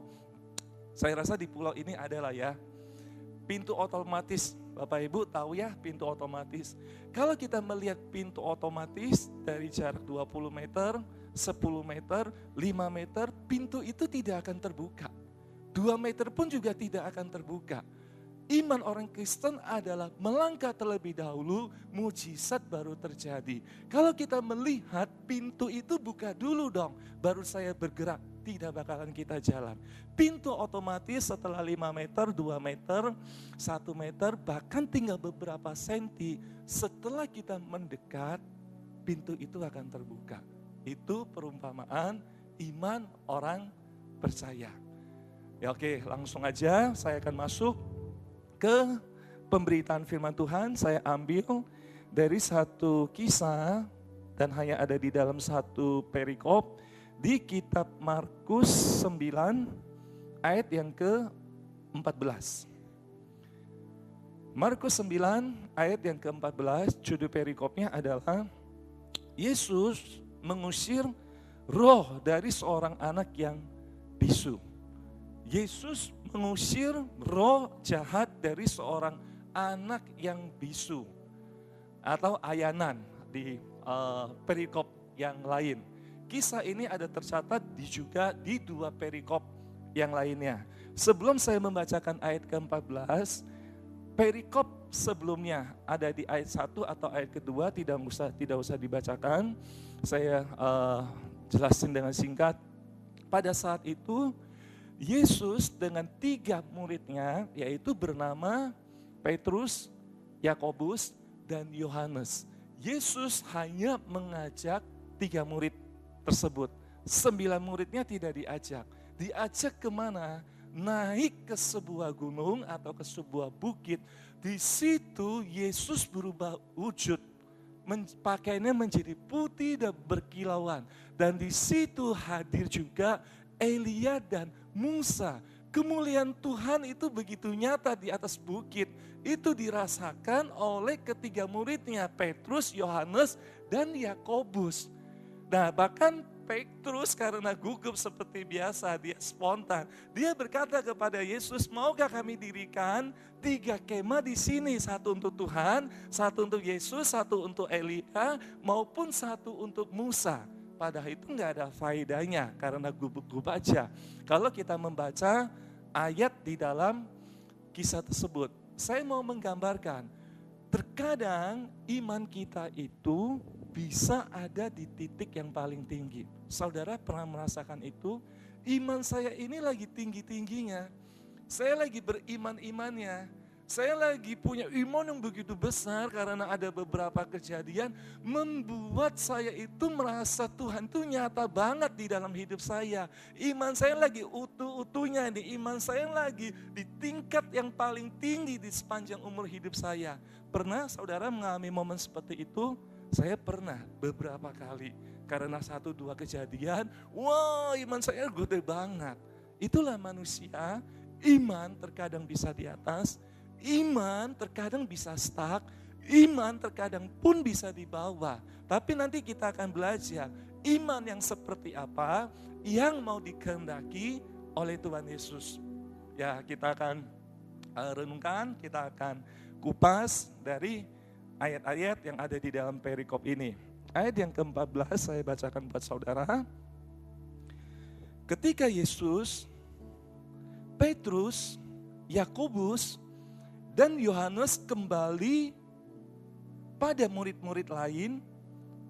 saya rasa di pulau ini adalah ya, pintu otomatis. Bapak Ibu tahu ya pintu otomatis. Kalau kita melihat pintu otomatis dari jarak 20 meter, 10 meter, 5 meter, pintu itu tidak akan terbuka. 2 meter pun juga tidak akan terbuka. Iman orang Kristen adalah melangkah terlebih dahulu, mujizat baru terjadi. Kalau kita melihat pintu itu buka dulu dong, baru saya bergerak, tidak bakalan kita jalan. Pintu otomatis setelah 5 meter, 2 meter, 1 meter, bahkan tinggal beberapa senti, setelah kita mendekat, pintu itu akan terbuka. Itu perumpamaan iman orang percaya. Ya oke, langsung aja saya akan masuk ke pemberitaan firman Tuhan. Saya ambil dari satu kisah dan hanya ada di dalam satu perikop di kitab Markus 9 ayat yang ke-14. Markus 9 ayat yang ke-14, judul perikopnya adalah Yesus mengusir roh dari seorang anak yang bisu. Yesus mengusir roh jahat dari seorang anak yang bisu atau ayanan di perikop yang lain. Kisah ini ada tercatat juga di 2 perikop yang lainnya. Sebelum saya membacakan ayat ke-14, perikop sebelumnya ada di ayat 1 atau ayat kedua, tidak usah dibacakan. Saya jelasin dengan singkat. Pada saat itu Yesus dengan 3 muridnya, yaitu bernama Petrus, Yakobus, dan Yohanes. Yesus hanya mengajak 3 murid tersebut. 9 muridnya tidak diajak. Diajak kemana? Naik ke sebuah gunung atau ke sebuah bukit. Di situ Yesus berubah wujud. Pakaiannya menjadi putih dan berkilauan. Dan di situ hadir juga Elia dan Musa. Kemuliaan Tuhan itu begitu nyata di atas bukit. Itu dirasakan oleh ketiga muridnya, Petrus, Yohanes, dan Yakobus. Nah, bahkan Petrus karena gugup seperti biasa, dia spontan. Dia berkata kepada Yesus, maukah kami dirikan 3 kemah di sini? 1 untuk Tuhan, 1 untuk Yesus, 1 untuk Elia, maupun 1 untuk Musa. Padahal itu nggak ada faedahnya karena gugup aja. Kalau kita membaca ayat di dalam kisah tersebut, saya mau menggambarkan, terkadang iman kita itu bisa ada di titik yang paling tinggi. Saudara pernah merasakan itu? Iman saya ini lagi tinggi-tingginya. Saya lagi beriman-imannya. Saya lagi punya iman yang begitu besar karena ada beberapa kejadian membuat saya itu merasa Tuhan itu nyata banget di dalam hidup saya. Iman saya lagi utuh-utuhnya, iman saya lagi di tingkat yang paling tinggi di sepanjang umur hidup saya. Pernah saudara mengalami momen seperti itu? Saya pernah beberapa kali karena 1-2 kejadian, wah iman saya gede banget. Itulah manusia, iman terkadang bisa di atas, iman terkadang bisa stuck, iman terkadang pun bisa di bawah. Tapi nanti kita akan belajar iman yang seperti apa yang mau dikehendaki oleh Tuhan Yesus. Ya, kita akan renungkan, kita akan kupas dari ayat-ayat yang ada di dalam perikop ini. Ayat yang ke-14 saya bacakan buat saudara. Ketika Yesus, Petrus, Yakobus, dan Yohanes kembali pada murid-murid lain,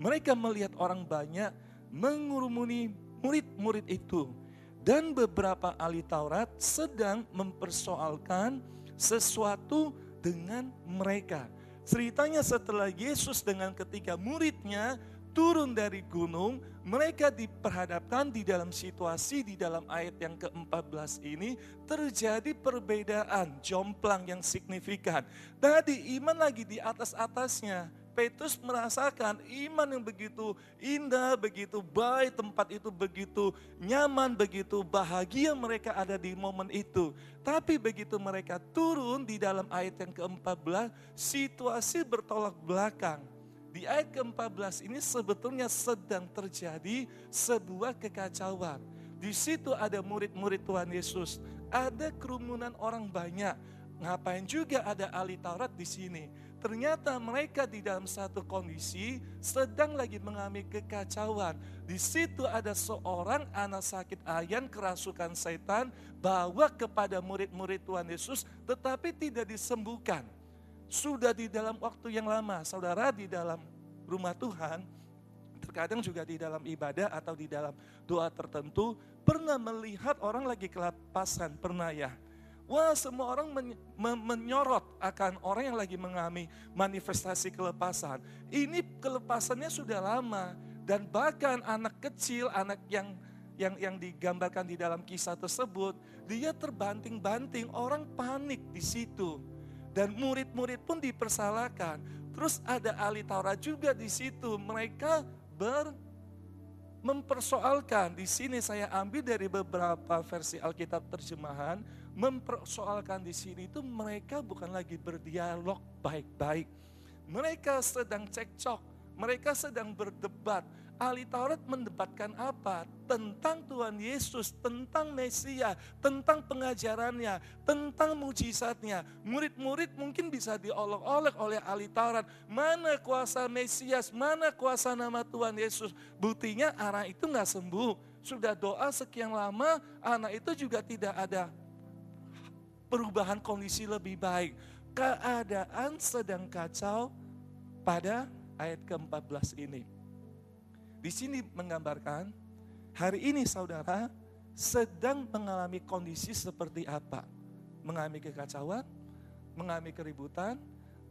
mereka melihat orang banyak mengurumuni murid-murid itu. Dan beberapa ahli Taurat sedang mempersoalkan sesuatu dengan mereka. Ceritanya setelah Yesus dengan ketiga muridnya turun dari gunung, mereka diperhadapkan di dalam situasi di dalam ayat yang ke-14 ini terjadi perbedaan jomplang yang signifikan. Tadi iman lagi di atas-atasnya. Petrus merasakan iman yang begitu indah, begitu baik, tempat itu begitu nyaman, begitu bahagia mereka ada di momen itu. Tapi begitu mereka turun di dalam ayat yang ke-14, situasi bertolak belakang. Di ayat ke-14 ini sebetulnya sedang terjadi sebuah kekacauan. Di situ ada murid-murid Tuhan Yesus, ada kerumunan orang banyak. Ngapain juga ada ahli Taurat di sini? Ternyata mereka di dalam satu kondisi sedang lagi mengalami kekacauan. Di situ ada seorang anak sakit ayan kerasukan setan bawa kepada murid-murid Tuhan Yesus tetapi tidak disembuhkan. Sudah di dalam waktu yang lama, saudara di dalam rumah Tuhan, terkadang juga di dalam ibadah atau di dalam doa tertentu, pernah melihat orang lagi kelapasan, pernah ya? Wah, semua orang menyorot akan orang yang lagi mengalami manifestasi kelepasan. Ini kelepasannya sudah lama dan bahkan anak kecil, anak yang digambarkan di dalam kisah tersebut, dia terbanting-banting, orang panik di situ. Dan murid-murid pun dipersalahkan. Terus ada ahli Taurat juga di situ, mereka mempersoalkan. Di sini saya ambil dari beberapa versi Alkitab terjemahan, mempersoalkan di sini itu mereka bukan lagi berdialog baik-baik. Mereka sedang cekcok, mereka sedang berdebat. ahli Taurat mendebatkan apa? Tentang Tuhan Yesus, tentang Mesias, tentang pengajarannya, tentang mujizatnya. Murid-murid mungkin bisa diolok-olok oleh ahli Taurat. Mana kuasa Mesias, mana kuasa nama Tuhan Yesus. Buktinya anak itu nggak sembuh. Sudah doa sekian lama, anak itu juga tidak ada perubahan kondisi lebih baik. Keadaan sedang kacau pada ayat ke-14 ini. Di sini menggambarkan hari ini saudara sedang mengalami kondisi seperti apa? Mengalami kekacauan, mengalami keributan,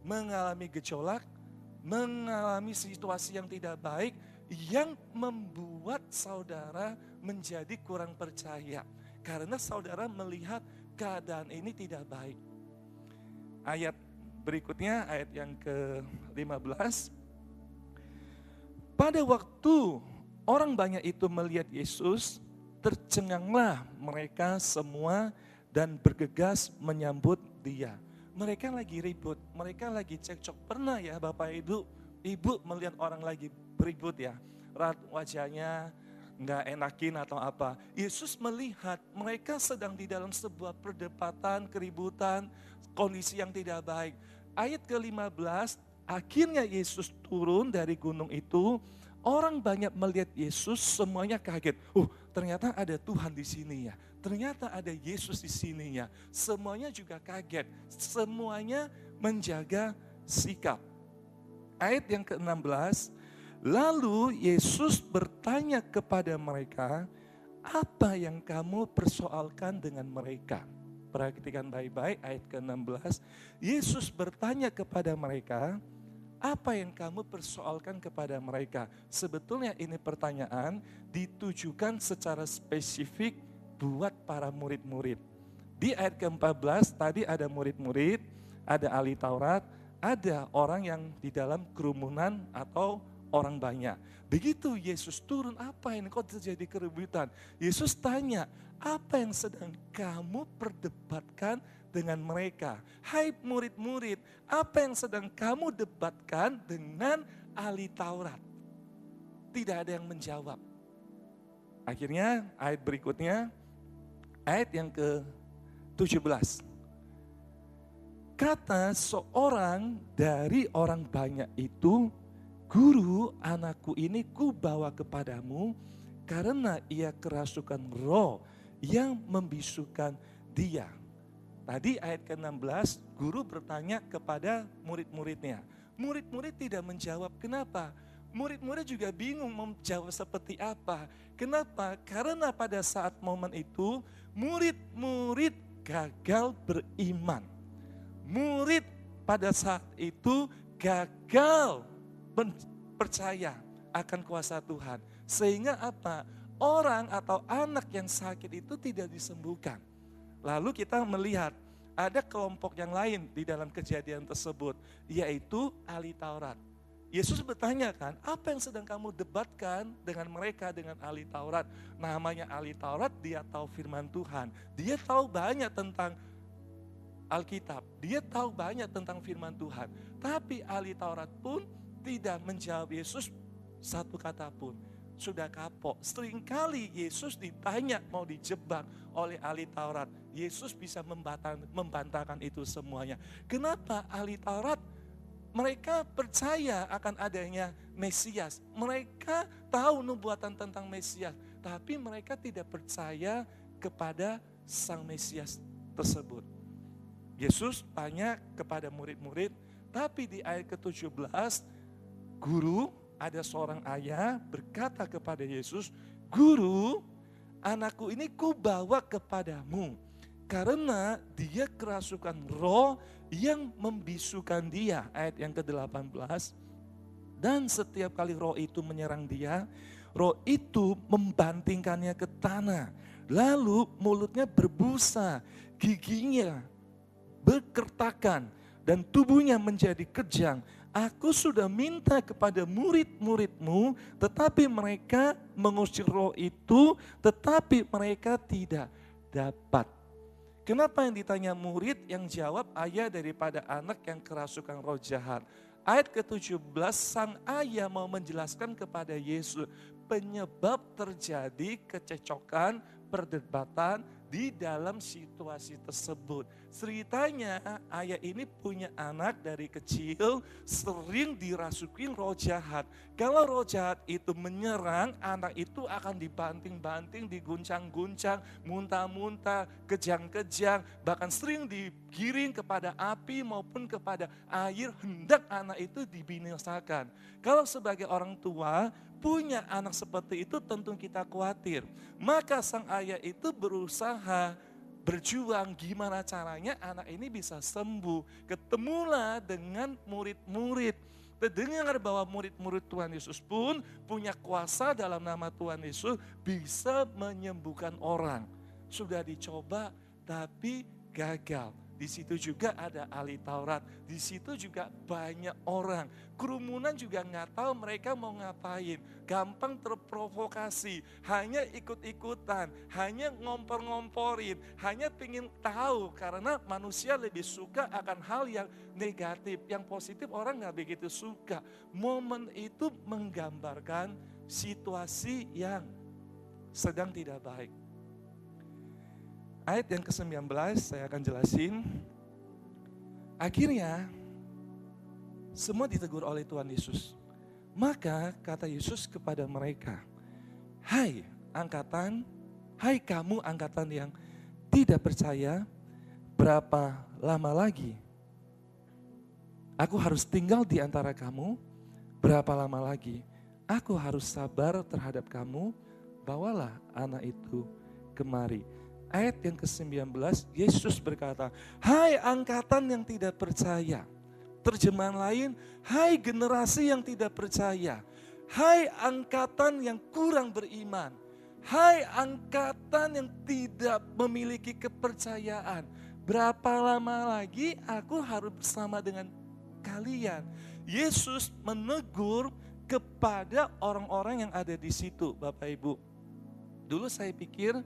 mengalami gejolak, mengalami situasi yang tidak baik yang membuat saudara menjadi kurang percaya. Karena saudara melihat keadaan ini tidak baik. Ayat berikutnya, ayat yang ke-15. Pada waktu orang banyak itu melihat Yesus, tercenganglah mereka semua dan bergegas menyambut dia. Mereka lagi ribut, mereka lagi cekcok. Pernah ya Bapak Ibu melihat orang lagi beribut ya, wajahnya nggak enakin atau apa. Yesus melihat mereka sedang di dalam sebuah perdebatan, keributan, kondisi yang tidak baik. Ayat ke-15, akhirnya Yesus turun dari gunung itu, orang banyak melihat Yesus, semuanya kaget. Ternyata ada Tuhan di sini ya. Ternyata ada Yesus di sini ya. Semuanya juga kaget. Semuanya menjaga sikap. Ayat yang ke-16, lalu Yesus bertanya kepada mereka, apa yang kamu persoalkan dengan mereka? Perhatikan baik-baik ayat ke-16. Yesus bertanya kepada mereka, apa yang kamu persoalkan kepada mereka? Sebetulnya ini pertanyaan ditujukan secara spesifik buat para murid-murid. Di ayat ke-14 tadi ada murid-murid, ada ahli Taurat, ada orang yang di dalam kerumunan atau orang banyak. Begitu Yesus turun, apa ini kok terjadi keributan? Yesus tanya, apa yang sedang kamu perdebatkan dengan mereka? Hai murid-murid, apa yang sedang kamu debatkan dengan ahli Taurat? Tidak ada yang menjawab. Akhirnya ayat berikutnya, ayat yang ke-17. Kata seorang dari orang banyak itu, Guru, anakku ini kubawa kepadamu karena ia kerasukan roh yang membisukan dia. Tadi ayat ke-16, guru bertanya kepada murid-muridnya. Murid-murid tidak menjawab, kenapa? Murid-murid juga bingung menjawab seperti apa. Kenapa? Karena pada saat momen itu, murid-murid gagal beriman. Murid pada saat itu gagal percaya akan kuasa Tuhan. Sehingga apa? Orang atau anak yang sakit itu tidak disembuhkan. Lalu kita melihat ada kelompok yang lain di dalam kejadian tersebut, yaitu ahli Taurat. Yesus bertanya kan, apa yang sedang kamu debatkan dengan mereka, dengan ahli Taurat? Namanya ahli Taurat, dia tahu firman Tuhan. Dia tahu banyak tentang Alkitab. Dia tahu banyak tentang firman Tuhan. Tapi ahli Taurat pun tidak menjawab Yesus satu kata pun. Sudah kapok. Seringkali Yesus ditanya mau dijebak oleh ahli Taurat. Yesus bisa membantahkan itu semuanya. Kenapa ahli Taurat? Mereka percaya akan adanya Mesias. Mereka tahu nubuatan tentang Mesias. Tapi mereka tidak percaya kepada sang Mesias tersebut. Yesus tanya kepada murid-murid. Tapi di ayat ke-17, Guru, ada seorang ayah berkata kepada Yesus, Guru, anakku ini kubawa kepadamu karena dia kerasukan roh yang membisukan dia. Ayat yang ke-18, dan setiap kali roh itu menyerang dia, roh itu membantingkannya ke tanah. Lalu mulutnya berbusa, giginya berkertakan, dan tubuhnya menjadi kejang. Aku sudah minta kepada murid-muridmu, tetapi mereka mengusir roh itu, tetapi mereka tidak dapat. Kenapa yang ditanya murid, yang jawab ayah daripada anak yang kerasukan roh jahat? Ayat ke-17, sang ayah mau menjelaskan kepada Yesus penyebab terjadi kececokan, perdebatan di dalam situasi tersebut. Ceritanya ayah ini punya anak dari kecil sering dirasukin roh jahat. Kalau roh jahat itu menyerang, anak itu akan dibanting-banting, diguncang-guncang, muntah-muntah, kejang-kejang, bahkan sering digiring kepada api maupun kepada air, hendak anak itu dibinasakan. Kalau sebagai orang tua punya anak seperti itu tentu kita khawatir. Maka sang ayah itu berusaha berjuang gimana caranya anak ini bisa sembuh. Ketemulah dengan murid-murid. Terdengar bahwa murid-murid Tuhan Yesus pun punya kuasa dalam nama Tuhan Yesus bisa menyembuhkan orang. Sudah dicoba tapi gagal. Di situ juga ada ahli Taurat, di situ juga banyak orang. Kerumunan juga nggak tahu mereka mau ngapain, gampang terprovokasi, hanya ikut-ikutan, hanya ngompor-ngomporin, hanya pingin tahu karena manusia lebih suka akan hal yang negatif, yang positif orang nggak begitu suka. Momen itu menggambarkan situasi yang sedang tidak baik. Ayat yang ke-19 saya akan jelasin. Akhirnya semua ditegur oleh Tuhan Yesus. Maka kata Yesus kepada mereka, hai kamu angkatan yang tidak percaya, berapa lama lagi aku harus tinggal di antara kamu? Berapa lama lagi aku harus sabar terhadap kamu? Bawalah anak itu kemari. Ayat yang ke-19, Yesus berkata, hai angkatan yang tidak percaya. Terjemahan lain, hai generasi yang tidak percaya. Hai angkatan yang kurang beriman. Hai angkatan yang tidak memiliki kepercayaan. Berapa lama lagi aku harus bersama dengan kalian? Yesus menegur kepada orang-orang yang ada di situ, Bapak Ibu. Dulu saya pikir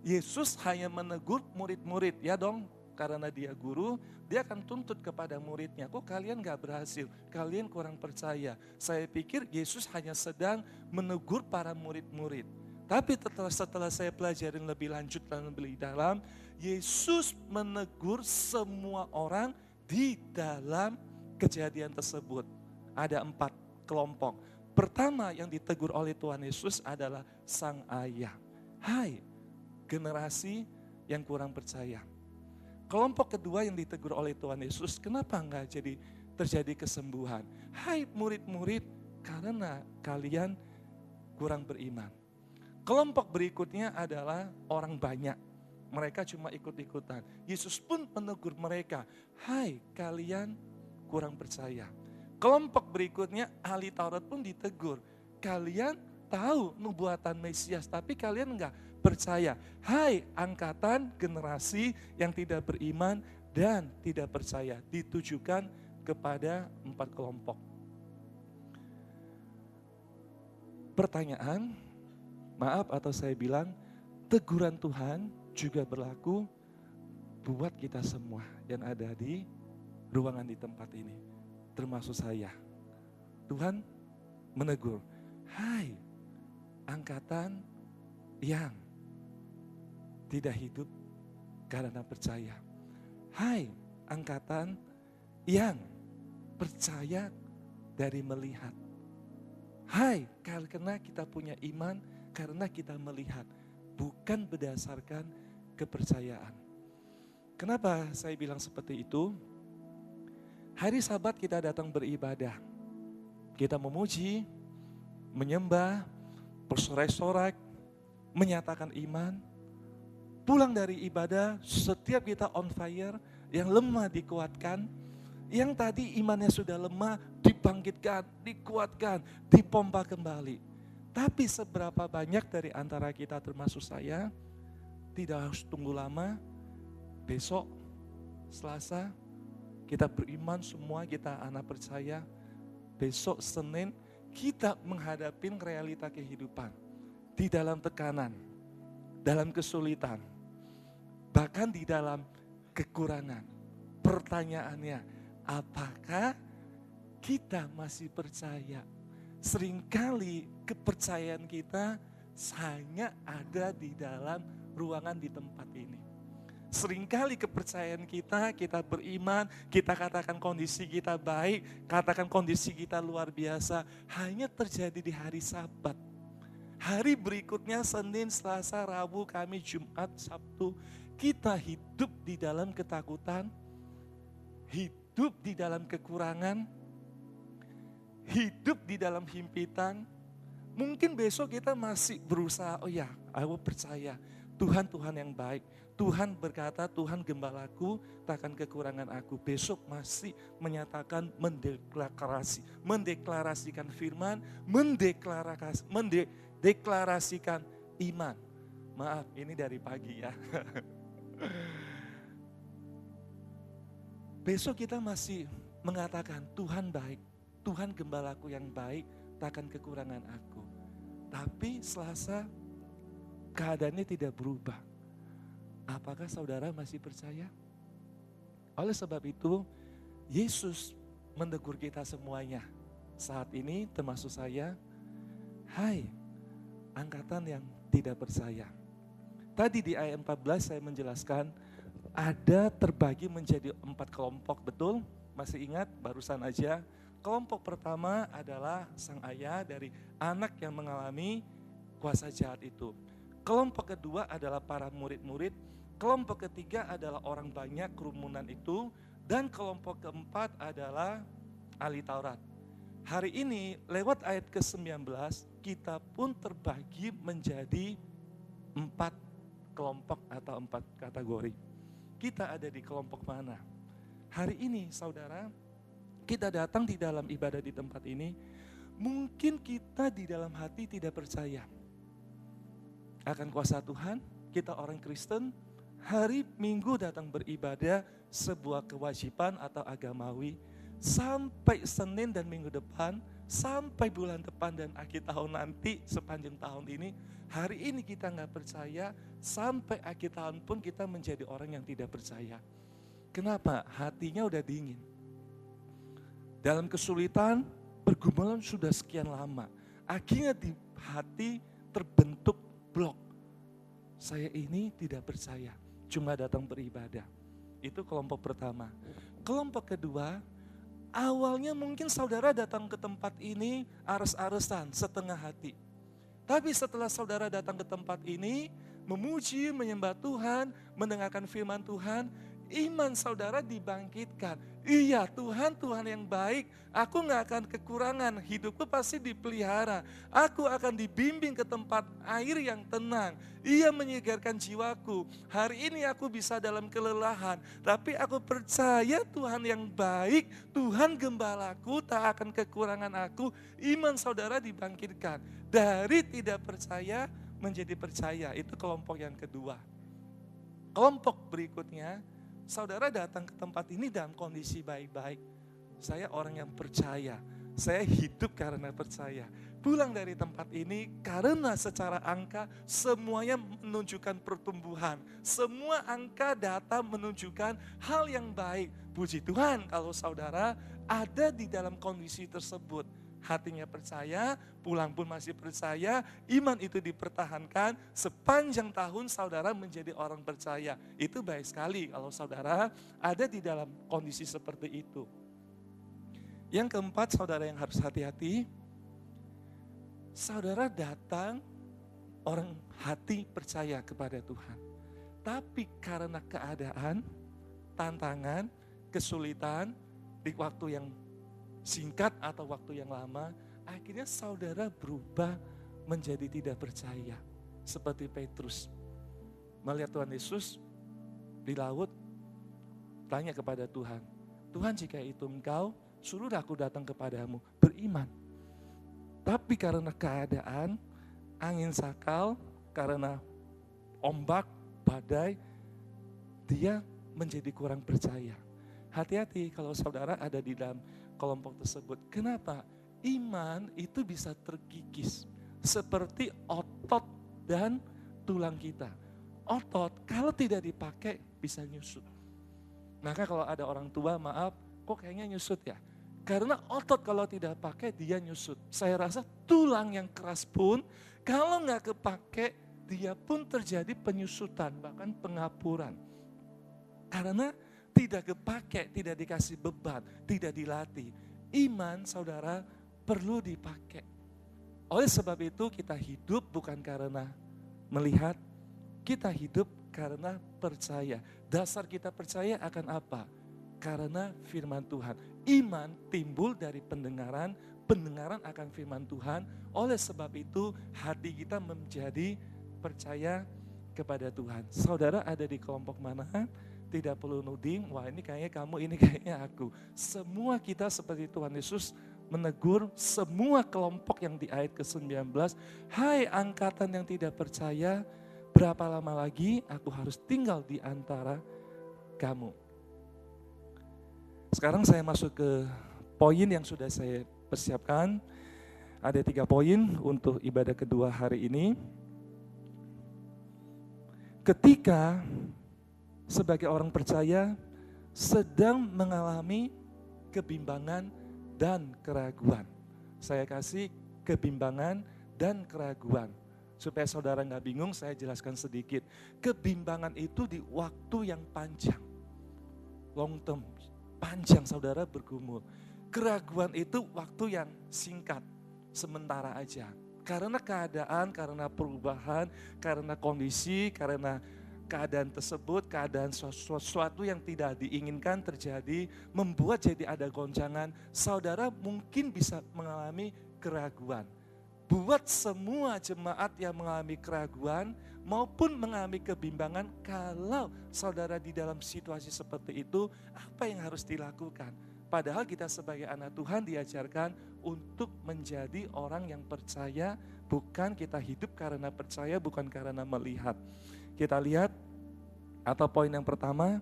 Yesus hanya menegur murid-murid, ya dong, karena dia guru, dia akan tuntut kepada muridnya, kok kalian gak berhasil, kalian kurang percaya. Saya pikir Yesus hanya sedang menegur para murid-murid. Tapi setelah saya pelajarin lebih lanjut dan lebih dalam, Yesus menegur semua orang di dalam kejadian tersebut. Ada 4 kelompok. Pertama yang ditegur oleh Tuhan Yesus adalah sang ayah. Hai generasi yang kurang percaya. Kelompok kedua yang ditegur oleh Tuhan Yesus, kenapa enggak terjadi kesembuhan? Hai murid-murid, karena kalian kurang beriman. Kelompok berikutnya adalah orang banyak. Mereka cuma ikut-ikutan. Yesus pun menegur mereka, hai kalian kurang percaya. Kelompok berikutnya ahli Taurat pun ditegur, kalian tahu nubuatan Mesias tapi kalian enggak percaya. Hai angkatan generasi yang tidak beriman dan tidak percaya. Ditujukan kepada 4 kelompok. Pertanyaan, maaf atau saya bilang, teguran Tuhan juga berlaku buat kita semua yang ada di ruangan di tempat ini. Termasuk saya. Tuhan menegur, hai angkatan yang tidak hidup karena percaya. Hai angkatan yang percaya dari melihat. Hai karena kita punya iman, karena kita melihat. Bukan berdasarkan kepercayaan. Kenapa saya bilang seperti itu? Hari Sabat kita datang beribadah. Kita memuji, menyembah, bersorak-sorak, menyatakan iman. Pulang dari ibadah, setiap kita on fire, yang lemah dikuatkan, yang tadi imannya sudah lemah dibangkitkan, dikuatkan, dipompa kembali. Tapi seberapa banyak dari antara kita termasuk saya, tidak harus tunggu lama, besok, Selasa, kita beriman semua, kita anak percaya, besok Senin, kita menghadapi realita kehidupan. Di dalam tekanan, dalam kesulitan, bahkan di dalam kekurangan. Pertanyaannya, apakah kita masih percaya. Seringkali kepercayaan kita hanya ada di dalam ruangan di tempat ini. Seringkali kepercayaan kita beriman, kita katakan kondisi kita baik, katakan kondisi kita luar biasa, hanya terjadi di hari Sabat. Hari berikutnya Senin, Selasa, Rabu, Kamis, Jumat, Sabtu, kita hidup di dalam ketakutan, hidup di dalam kekurangan, hidup di dalam himpitan. Mungkin besok kita masih berusaha, oh ya, aku percaya Tuhan yang baik. Tuhan berkata, Tuhan gembalaku, takkan kekurangan aku. Besok masih menyatakan, mendeklarasikan firman, mendeklarasikan iman. Maaf, ini dari pagi ya. Besok kita masih mengatakan, Tuhan baik, Tuhan gembalaku yang baik, takkan kekurangan aku. Tapi Selasa keadaannya tidak berubah. Apakah saudara masih percaya? Oleh sebab itu, Yesus menegur kita semuanya. Saat ini termasuk saya, hai angkatan yang tidak percaya. Tadi di ayat 14 saya menjelaskan, ada terbagi menjadi 4 kelompok, betul? Masih ingat barusan aja? Kelompok pertama adalah sang ayah dari anak yang mengalami kuasa jahat itu. Kelompok kedua adalah para murid-murid. Kelompok ketiga adalah orang banyak kerumunan itu. Dan kelompok keempat adalah ahli Taurat. Hari ini lewat ayat ke-19 kita pun terbagi menjadi 4 kelompok atau 4 kategori. Kita ada di kelompok mana? Hari ini saudara, kita datang di dalam ibadah di tempat ini, mungkin kita di dalam hati tidak percaya akan kuasa Tuhan. Kita orang Kristen, hari Minggu datang beribadah sebuah kewajiban atau agamawi. Sampai Senin dan minggu depan, sampai bulan depan dan akhir tahun nanti, sepanjang tahun ini, hari ini kita nggak percaya, sampai akhir tahun pun kita menjadi orang yang tidak percaya. Kenapa? Hatinya udah dingin. Dalam kesulitan, pergumulan sudah sekian lama. Akhirnya di hati terbentuk blok. Saya ini tidak percaya, cuma datang beribadah. Itu kelompok pertama. Kelompok kedua, awalnya mungkin saudara datang ke tempat ini ares-aresan, setengah hati. Tapi setelah saudara datang ke tempat ini, memuji, menyembah Tuhan, mendengarkan firman Tuhan, iman saudara dibangkitkan. Iya, Tuhan yang baik, aku gak akan kekurangan, hidupku pasti dipelihara. Aku akan dibimbing ke tempat air yang tenang. Ia menyegarkan jiwaku. Hari ini aku bisa dalam kelelahan, tapi aku percaya Tuhan yang baik, Tuhan gembalaku, tak akan kekurangan aku. Iman saudara dibangkitkan. Dari tidak percaya menjadi percaya, itu kelompok yang kedua. Kelompok berikutnya, saudara datang ke tempat ini dalam kondisi baik-baik. Saya orang yang percaya, saya hidup karena percaya. Pulang dari tempat ini karena secara angka semuanya menunjukkan pertumbuhan. Semua angka data menunjukkan hal yang baik. Puji Tuhan kalau saudara ada di dalam kondisi tersebut. Hatinya percaya, pulang pun masih percaya, iman itu dipertahankan, sepanjang tahun saudara menjadi orang percaya. Itu baik sekali kalau saudara ada di dalam kondisi seperti itu. Yang keempat, saudara yang harus hati-hati, saudara datang orang hati percaya kepada Tuhan. Tapi karena keadaan, tantangan, kesulitan di waktu yang singkat atau waktu yang lama, akhirnya saudara berubah menjadi tidak percaya. Seperti Petrus melihat Tuhan Yesus di laut, tanya kepada Tuhan, Tuhan jika itu engkau, suruh aku datang kepadamu, beriman. Tapi karena keadaan, angin sakal, karena ombak, badai, dia menjadi kurang percaya. Hati-hati kalau saudara ada di dalam kelompok tersebut. Kenapa? Iman itu bisa terkikis seperti otot dan tulang kita. Otot kalau tidak dipakai bisa nyusut. Maka kalau ada orang tua, maaf, kok kayaknya nyusut ya? Karena otot kalau tidak pakai dia nyusut. Saya rasa tulang yang keras pun kalau nggak kepake dia pun terjadi penyusutan, bahkan pengapuran. Karena tidak kepake, tidak dikasih beban, tidak dilatih. Iman saudara perlu dipakai. Oleh sebab itu kita hidup bukan karena melihat, kita hidup karena percaya. Dasar kita percaya akan apa? Karena firman Tuhan. Iman timbul dari pendengaran, pendengaran akan firman Tuhan. Oleh sebab itu hati kita menjadi percaya kepada Tuhan. Saudara ada di kelompok mana? Tidak perlu nuding, wah ini kayaknya kamu, ini kayaknya aku. Semua kita seperti Tuhan Yesus menegur semua kelompok yang di ayat ke-19. Hai angkatan yang tidak percaya, berapa lama lagi aku harus tinggal di antara kamu. Sekarang saya masuk ke poin yang sudah saya persiapkan. Ada 3 poin untuk ibadah kedua hari ini. Ketika sebagai orang percaya sedang mengalami kebimbangan dan keraguan. Saya kasih kebimbangan dan keraguan. Supaya saudara nggak bingung, saya jelaskan sedikit. Kebimbangan itu di waktu yang panjang. Long term. Panjang saudara bergumul. Keraguan itu waktu yang singkat, sementara aja. Karena keadaan, karena perubahan, karena kondisi, karena keadaan tersebut, keadaan sesuatu yang tidak diinginkan terjadi, membuat jadi ada goncangan, saudara mungkin bisa mengalami keraguan. Buat semua jemaat yang mengalami keraguan maupun mengalami kebimbangan, kalau saudara di dalam situasi seperti itu, apa yang harus dilakukan? Padahal kita sebagai anak Tuhan diajarkan untuk menjadi orang yang percaya, bukan kita hidup karena percaya, bukan karena melihat. Kita lihat, atau poin yang pertama,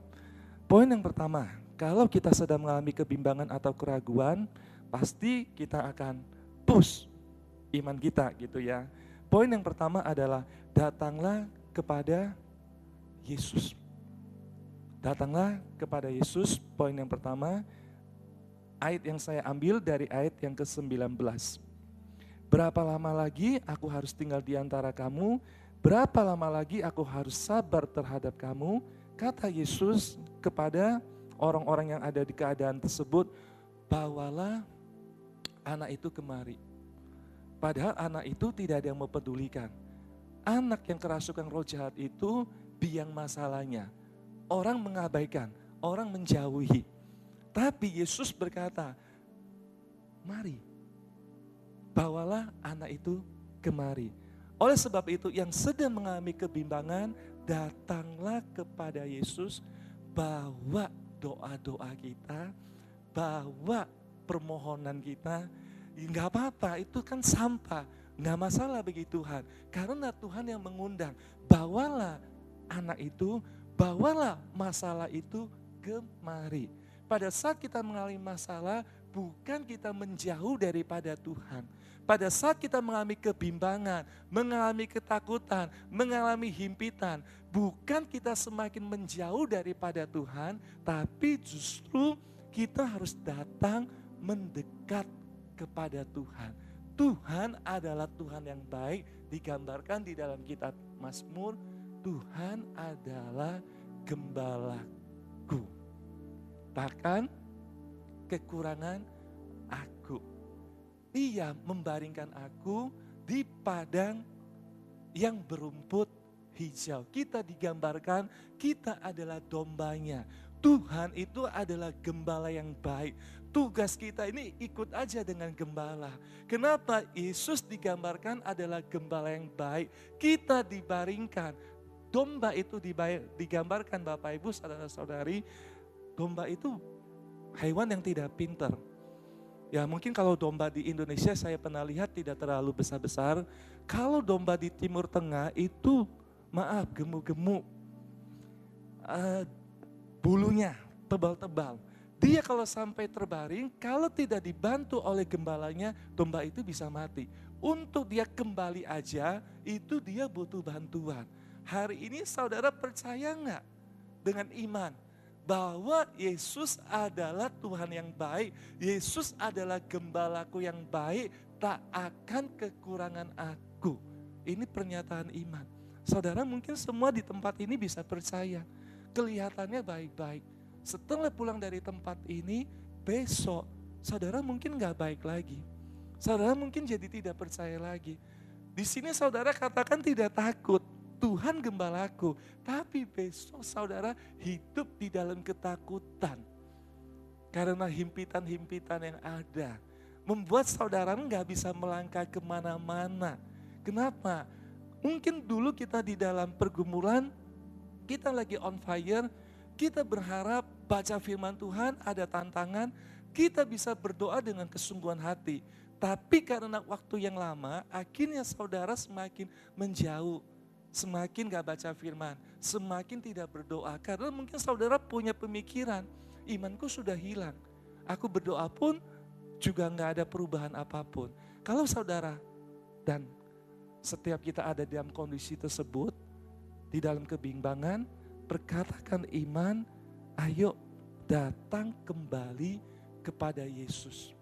kalau kita sedang mengalami kebimbangan atau keraguan, pasti kita akan push iman kita gitu ya. Poin yang pertama adalah datanglah kepada Yesus. Datanglah kepada Yesus, poin yang pertama. Ayat yang saya ambil dari ayat yang ke-19. Berapa lama lagi aku harus tinggal di antara kamu? Berapa lama lagi aku harus sabar terhadap kamu? Kata Yesus kepada orang-orang yang ada di keadaan tersebut, bawalah anak itu kemari. Padahal anak itu tidak ada yang mempedulikan. Anak yang kerasukan roh jahat itu biang masalahnya. Orang mengabaikan, orang menjauhi. Tapi Yesus berkata, mari, bawalah anak itu kemari. Oleh sebab itu yang sedang mengalami kebimbangan, datanglah kepada Yesus, bawa doa-doa kita, bawa permohonan kita. Enggak apa-apa, itu kan sampah, enggak masalah bagi Tuhan. Karena Tuhan yang mengundang, bawalah anak itu, bawalah masalah itu kemari. Pada saat kita mengalami masalah, bukan kita menjauh daripada Tuhan. Pada saat kita mengalami kebimbangan, mengalami ketakutan, mengalami himpitan, bukan kita semakin menjauh daripada Tuhan, tapi justru kita harus datang mendekat kepada Tuhan. Tuhan adalah Tuhan yang baik, digambarkan di dalam kitab Mazmur, Tuhan adalah gembalaku. Takkan kekurangan aku. Ia membaringkan aku di padang yang berumput hijau. Kita digambarkan, kita adalah dombanya. Tuhan itu adalah gembala yang baik. Tugas kita ini ikut aja dengan gembala. Kenapa? Yesus digambarkan adalah gembala yang baik. Kita dibaringkan. Domba itu digambarkan Bapak Ibu saudara-saudari. Domba itu hewan yang tidak pintar. Ya mungkin kalau domba di Indonesia saya pernah lihat tidak terlalu besar-besar. Kalau domba di Timur Tengah itu gemuk-gemuk. Bulunya tebal-tebal. Dia kalau sampai terbaring, kalau tidak dibantu oleh gembalanya, domba itu bisa mati. Untuk dia kembali aja, itu dia butuh bantuan. Hari ini saudara percaya nggak dengan iman? bahwa Yesus adalah Tuhan yang baik, Yesus adalah gembalaku yang baik, tak akan kekurangan aku. Ini pernyataan iman. Saudara mungkin semua di tempat ini bisa percaya, kelihatannya baik-baik. Setelah pulang dari tempat ini, besok saudara mungkin gak baik lagi. Saudara mungkin jadi tidak percaya lagi. Di sini saudara katakan tidak takut, Tuhan gembalaku. Tapi besok saudara hidup di dalam ketakutan. Karena himpitan-himpitan yang ada. Membuat saudara nggak bisa melangkah kemana-mana. Kenapa? Mungkin dulu kita di dalam pergumulan, kita lagi on fire, kita berharap baca firman Tuhan, ada tantangan, kita bisa berdoa dengan kesungguhan hati. Tapi karena waktu yang lama, akhirnya saudara semakin menjauh. Semakin gak baca firman, semakin tidak berdoa. Karena mungkin saudara punya pemikiran, imanku sudah hilang. Aku berdoa pun juga gak ada perubahan apapun. Kalau saudara dan setiap kita ada dalam kondisi tersebut, di dalam kebimbangan, perkatakan iman, ayo datang kembali kepada Yesus.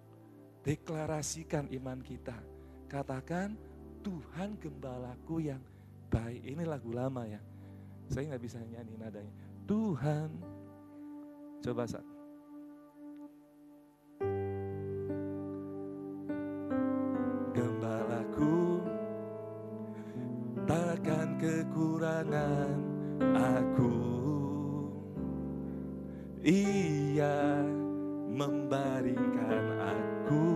Deklarasikan iman kita. Katakan, Tuhan gembalaku yang baik. Ini lagu lama ya. Saya nggak bisa nyanyi nadanya. Tuhan. Coba Sat. Gembalaku, takkan kekurangan aku. Ia membaringkan aku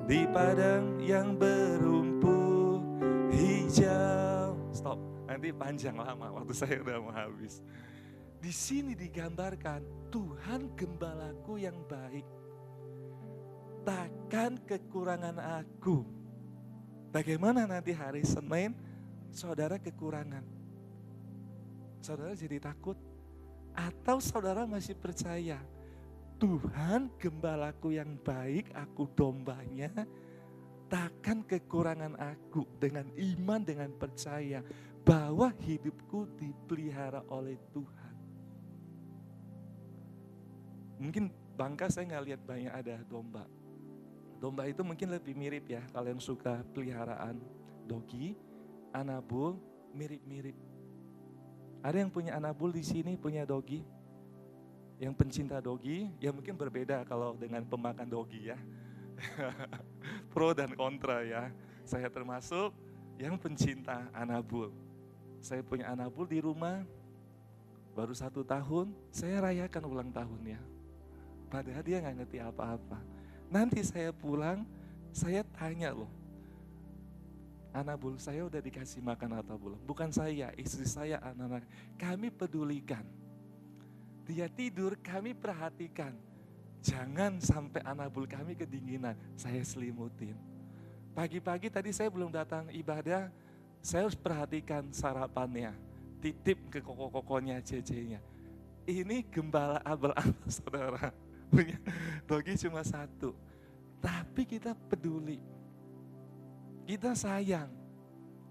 di padang yang berumput hijau. Stop, nanti panjang lama waktu saya udah mau habis. Di sini digambarkan Tuhan gembalaku yang baik, takkan kekurangan aku. Bagaimana nanti hari Senin saudara kekurangan? Saudara jadi takut? Atau saudara masih percaya Tuhan gembalaku yang baik, aku dombanya, takkan kekurangan aku, dengan iman, dengan percaya bahwa hidupku dipelihara oleh Tuhan. Mungkin Bangka saya nggak lihat banyak ada domba. Domba itu mungkin lebih mirip ya, kalau yang suka peliharaan dogi, anabul, mirip-mirip. Ada yang punya anabul di sini, punya dogi? Yang pencinta dogi, ya mungkin berbeda kalau dengan pemakan dogi ya. Pro dan kontra ya. Saya termasuk yang pencinta anabul. Saya punya anabul di rumah, baru 1 tahun, saya rayakan ulang tahunnya. Padahal dia gak ngerti apa-apa. Nanti saya pulang, saya tanya loh, anabul saya udah dikasih makan atau belum? Bukan saya, istri saya, anak-anak. Kami pedulikan. Dia tidur, kami perhatikan. Jangan sampai anabul kami kedinginan, saya selimutin. Pagi-pagi tadi saya belum datang ibadah, saya harus perhatikan sarapannya. Titip ke koko-kokonya, cece-nya. Ini gembala abal-abal saudara. Punya dogi cuma 1. Tapi kita peduli. Kita sayang.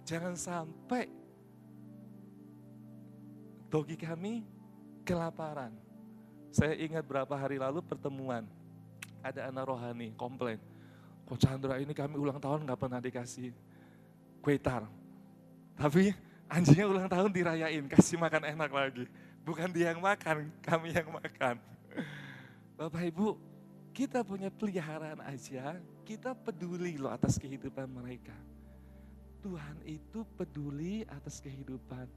Jangan sampai dogi kami kelaparan. Saya ingat berapa hari lalu pertemuan. Ada anak rohani komplain. Kok Chandra ini kami ulang tahun gak pernah dikasih kue tar. Tapi anjingnya ulang tahun dirayain, kasih makan enak lagi. Bukan dia yang makan, kami yang makan. Bapak Ibu, kita punya peliharaan aja, kita peduli loh atas kehidupan mereka. Tuhan itu peduli atas kehidupan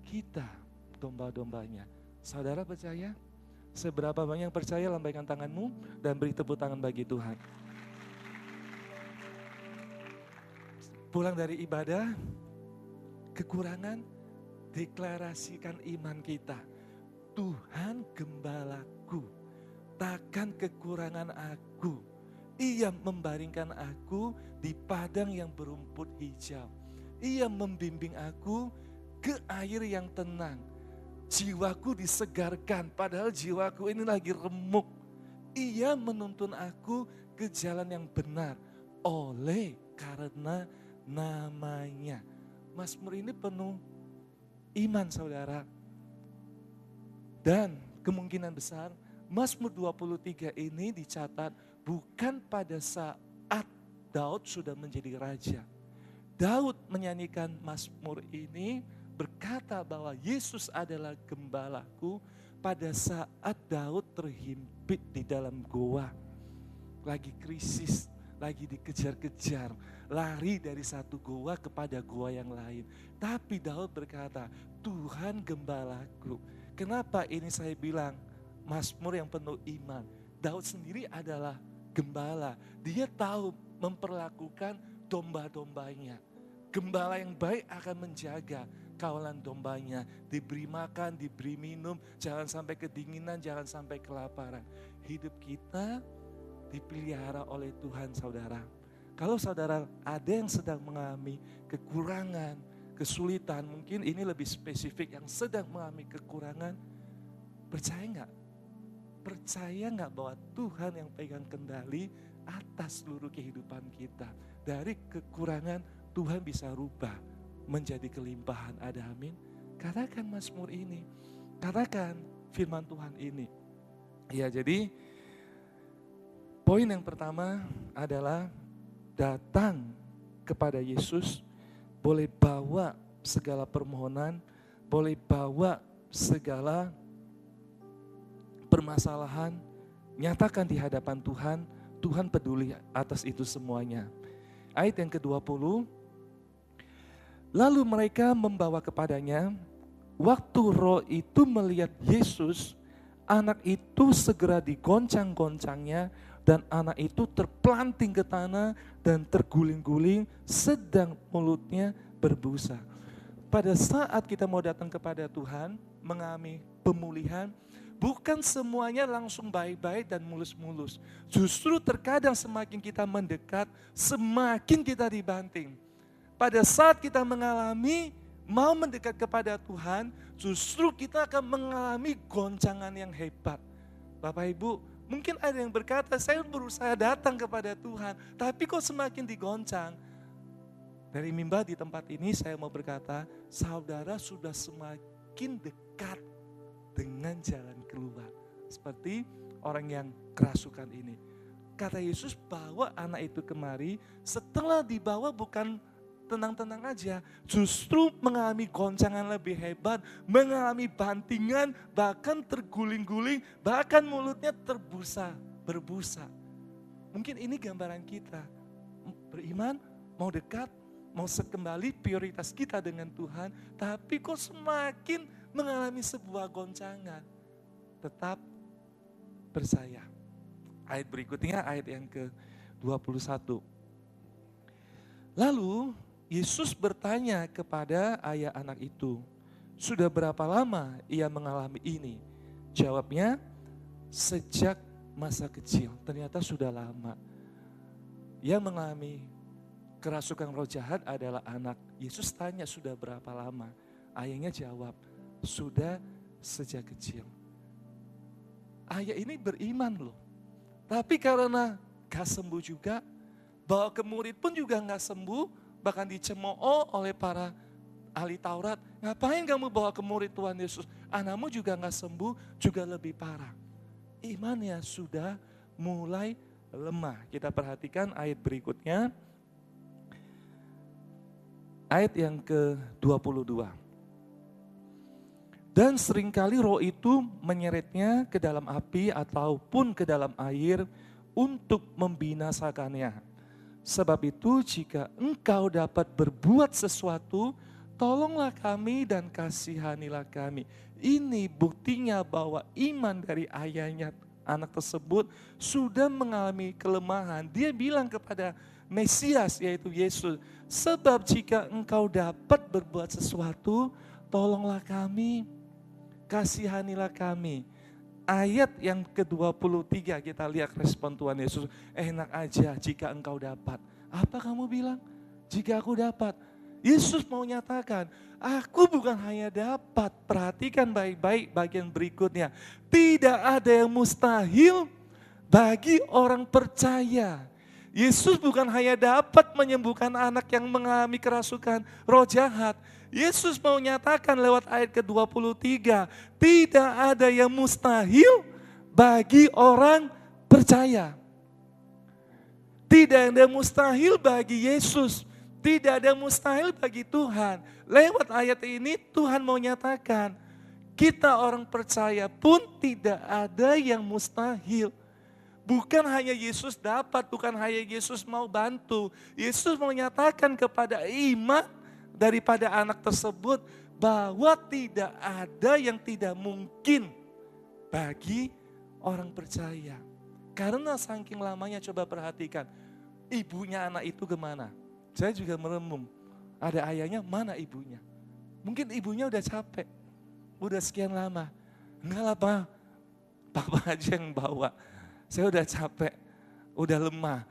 kita, domba-dombanya. Saudara percaya? Seberapa banyak yang percaya, lambaikan tanganmu dan beri tepuk tangan bagi Tuhan. Pulang dari ibadah, kekurangan, deklarasikan iman kita. Tuhan gembalaku, takkan kekurangan aku. Ia membaringkan aku di padang yang berumput hijau. Ia membimbing aku ke air yang tenang. Jiwaku disegarkan, padahal jiwaku ini lagi remuk. Ia menuntun aku ke jalan yang benar oleh karena namanya. Mazmur ini penuh iman saudara. Dan kemungkinan besar Mazmur 23 ini dicatat bukan pada saat Daud sudah menjadi raja. Daud menyanyikan Mazmur ini berkata bahwa Yesus adalah gembalaku pada saat Daud terhimpit di dalam goa. Lagi krisis, lagi dikejar-kejar, lari dari satu goa kepada goa yang lain. Tapi Daud berkata, Tuhan gembalaku. Kenapa ini saya bilang Mazmur yang penuh iman? Daud sendiri adalah gembala. Dia tahu memperlakukan domba-dombanya. Gembala yang baik akan menjaga kawalan dombanya. Diberi makan, diberi minum, jangan sampai kedinginan, jangan sampai kelaparan. Hidup kita dipelihara oleh Tuhan, saudara. Kalau saudara ada yang sedang mengalami kekurangan, kesulitan, mungkin ini lebih spesifik yang sedang mengalami kekurangan, percaya nggak? Percaya nggak bahwa Tuhan yang pegang kendali atas seluruh kehidupan kita. Dari kekurangan Tuhan bisa rubah menjadi kelimpahan. Ada amin? Katakan Mazmur ini, katakan firman Tuhan ini. Ya, jadi poin yang pertama adalah datang kepada Yesus, boleh bawa segala permohonan, boleh bawa segala permasalahan, nyatakan di hadapan Tuhan, Tuhan peduli atas itu semuanya. Ayat yang ke-20, lalu mereka membawa kepadanya, waktu roh itu melihat Yesus, anak itu segera digoncang-goncangnya, dan anak itu terpelanting ke tanah dan terguling-guling, sedang mulutnya berbusa. Pada saat kita mau datang kepada Tuhan, mengalami pemulihan, bukan semuanya langsung baik-baik dan mulus-mulus. Justru terkadang semakin kita mendekat, semakin kita dibanting. Pada saat kita mengalami, mau mendekat kepada Tuhan, justru kita akan mengalami goncangan yang hebat. Bapak Ibu, mungkin ada yang berkata, saya berusaha datang kepada Tuhan, tapi kok semakin digoncang. Dari mimbar di tempat ini saya mau berkata, saudara sudah semakin dekat dengan jalan keluar. Seperti orang yang kerasukan ini. Kata Yesus, bawa anak itu kemari, setelah dibawa bukan tenang-tenang aja, justru mengalami goncangan lebih hebat, mengalami bantingan, bahkan terguling-guling, bahkan mulutnya berbusa. Mungkin ini gambaran kita, beriman, mau dekat, mau kembali prioritas kita dengan Tuhan, tapi kok semakin mengalami sebuah goncangan. Tetap percaya. Ayat berikutnya, ayat yang ke-21. Lalu Yesus bertanya kepada ayah anak itu, sudah berapa lama ia mengalami ini? Jawabnya, sejak masa kecil. Ternyata sudah lama. Yang mengalami kerasukan roh jahat adalah anak. Yesus tanya sudah berapa lama? Ayahnya jawab, sudah sejak kecil. Ayah ini beriman loh. Tapi karena gak sembuh juga, bawa ke murid pun juga gak sembuh, bahkan dicemooh oleh para ahli Taurat. Ngapain kamu bawa ke murid Tuhan Yesus? Anakmu juga gak sembuh, juga lebih parah. Imannya sudah mulai lemah. Kita perhatikan ayat berikutnya. Ayat yang ke-22. Dan seringkali roh itu menyeretnya ke dalam api ataupun ke dalam air untuk membinasakannya. Sebab itu jika engkau dapat berbuat sesuatu, tolonglah kami dan kasihanilah kami. Ini buktinya bahwa iman dari ayahnya anak tersebut sudah mengalami kelemahan. Dia bilang kepada Mesias yaitu Yesus, sebab jika engkau dapat berbuat sesuatu, tolonglah kami, kasihanilah kami. Ayat yang ke-23 kita lihat respon Tuhan Yesus. Enak aja jika engkau dapat. Apa kamu bilang? Jika aku dapat. Yesus mau nyatakan, aku bukan hanya dapat. Perhatikan baik-baik bagian berikutnya. Tidak ada yang mustahil bagi orang percaya. Yesus bukan hanya dapat menyembuhkan anak yang mengalami kerasukan roh jahat. Yesus mau nyatakan lewat ayat ke-23, tidak ada yang mustahil bagi orang percaya. Tidak ada mustahil bagi Yesus, tidak ada mustahil bagi Tuhan. Lewat ayat ini Tuhan mau nyatakan, kita orang percaya pun tidak ada yang mustahil. Bukan hanya Yesus dapat, bukan hanya Yesus mau bantu. Yesus mau nyatakan kepada iman daripada anak tersebut bahwa tidak ada yang tidak mungkin bagi orang percaya. Karena saking lamanya coba perhatikan, ibunya anak itu kemana? Saya juga merenung, ada ayahnya, mana ibunya? Mungkin ibunya udah capek, udah sekian lama. Enggak lah Pak, Papa aja yang bawa. Saya udah capek, udah lemah,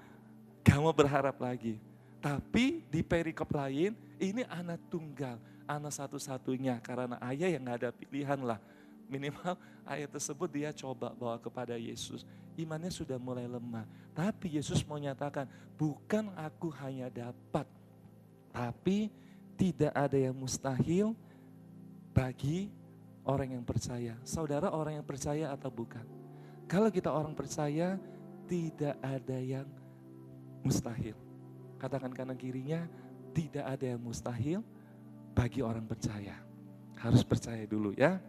gak mau berharap lagi. Tapi di perikop lain, ini anak tunggal, anak satu-satunya. Karena ayah yang gak ada pilihan lah. Minimal ayat tersebut dia coba bawa kepada Yesus. Imannya sudah mulai lemah. Tapi Yesus mau nyatakan, bukan aku hanya dapat. Tapi tidak ada yang mustahil bagi orang yang percaya. Saudara orang yang percaya atau bukan? Kalau kita orang percaya, tidak ada yang mustahil. Katakan kanan kirinya, tidak ada yang mustahil bagi orang percaya. Harus percaya dulu ya.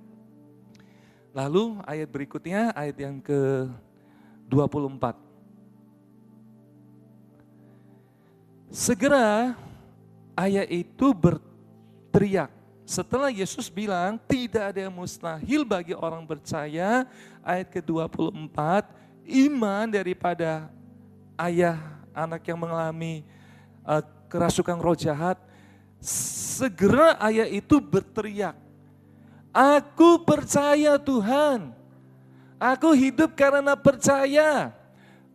Lalu ayat berikutnya, ayat yang ke-24. Segera ayat itu berteriak. Setelah Yesus bilang tidak ada yang mustahil bagi orang percaya, ayat ke-24, iman daripada ayah anak yang mengalami kerasukan roh jahat, segera ayah itu berteriak, aku percaya Tuhan, aku hidup karena percaya.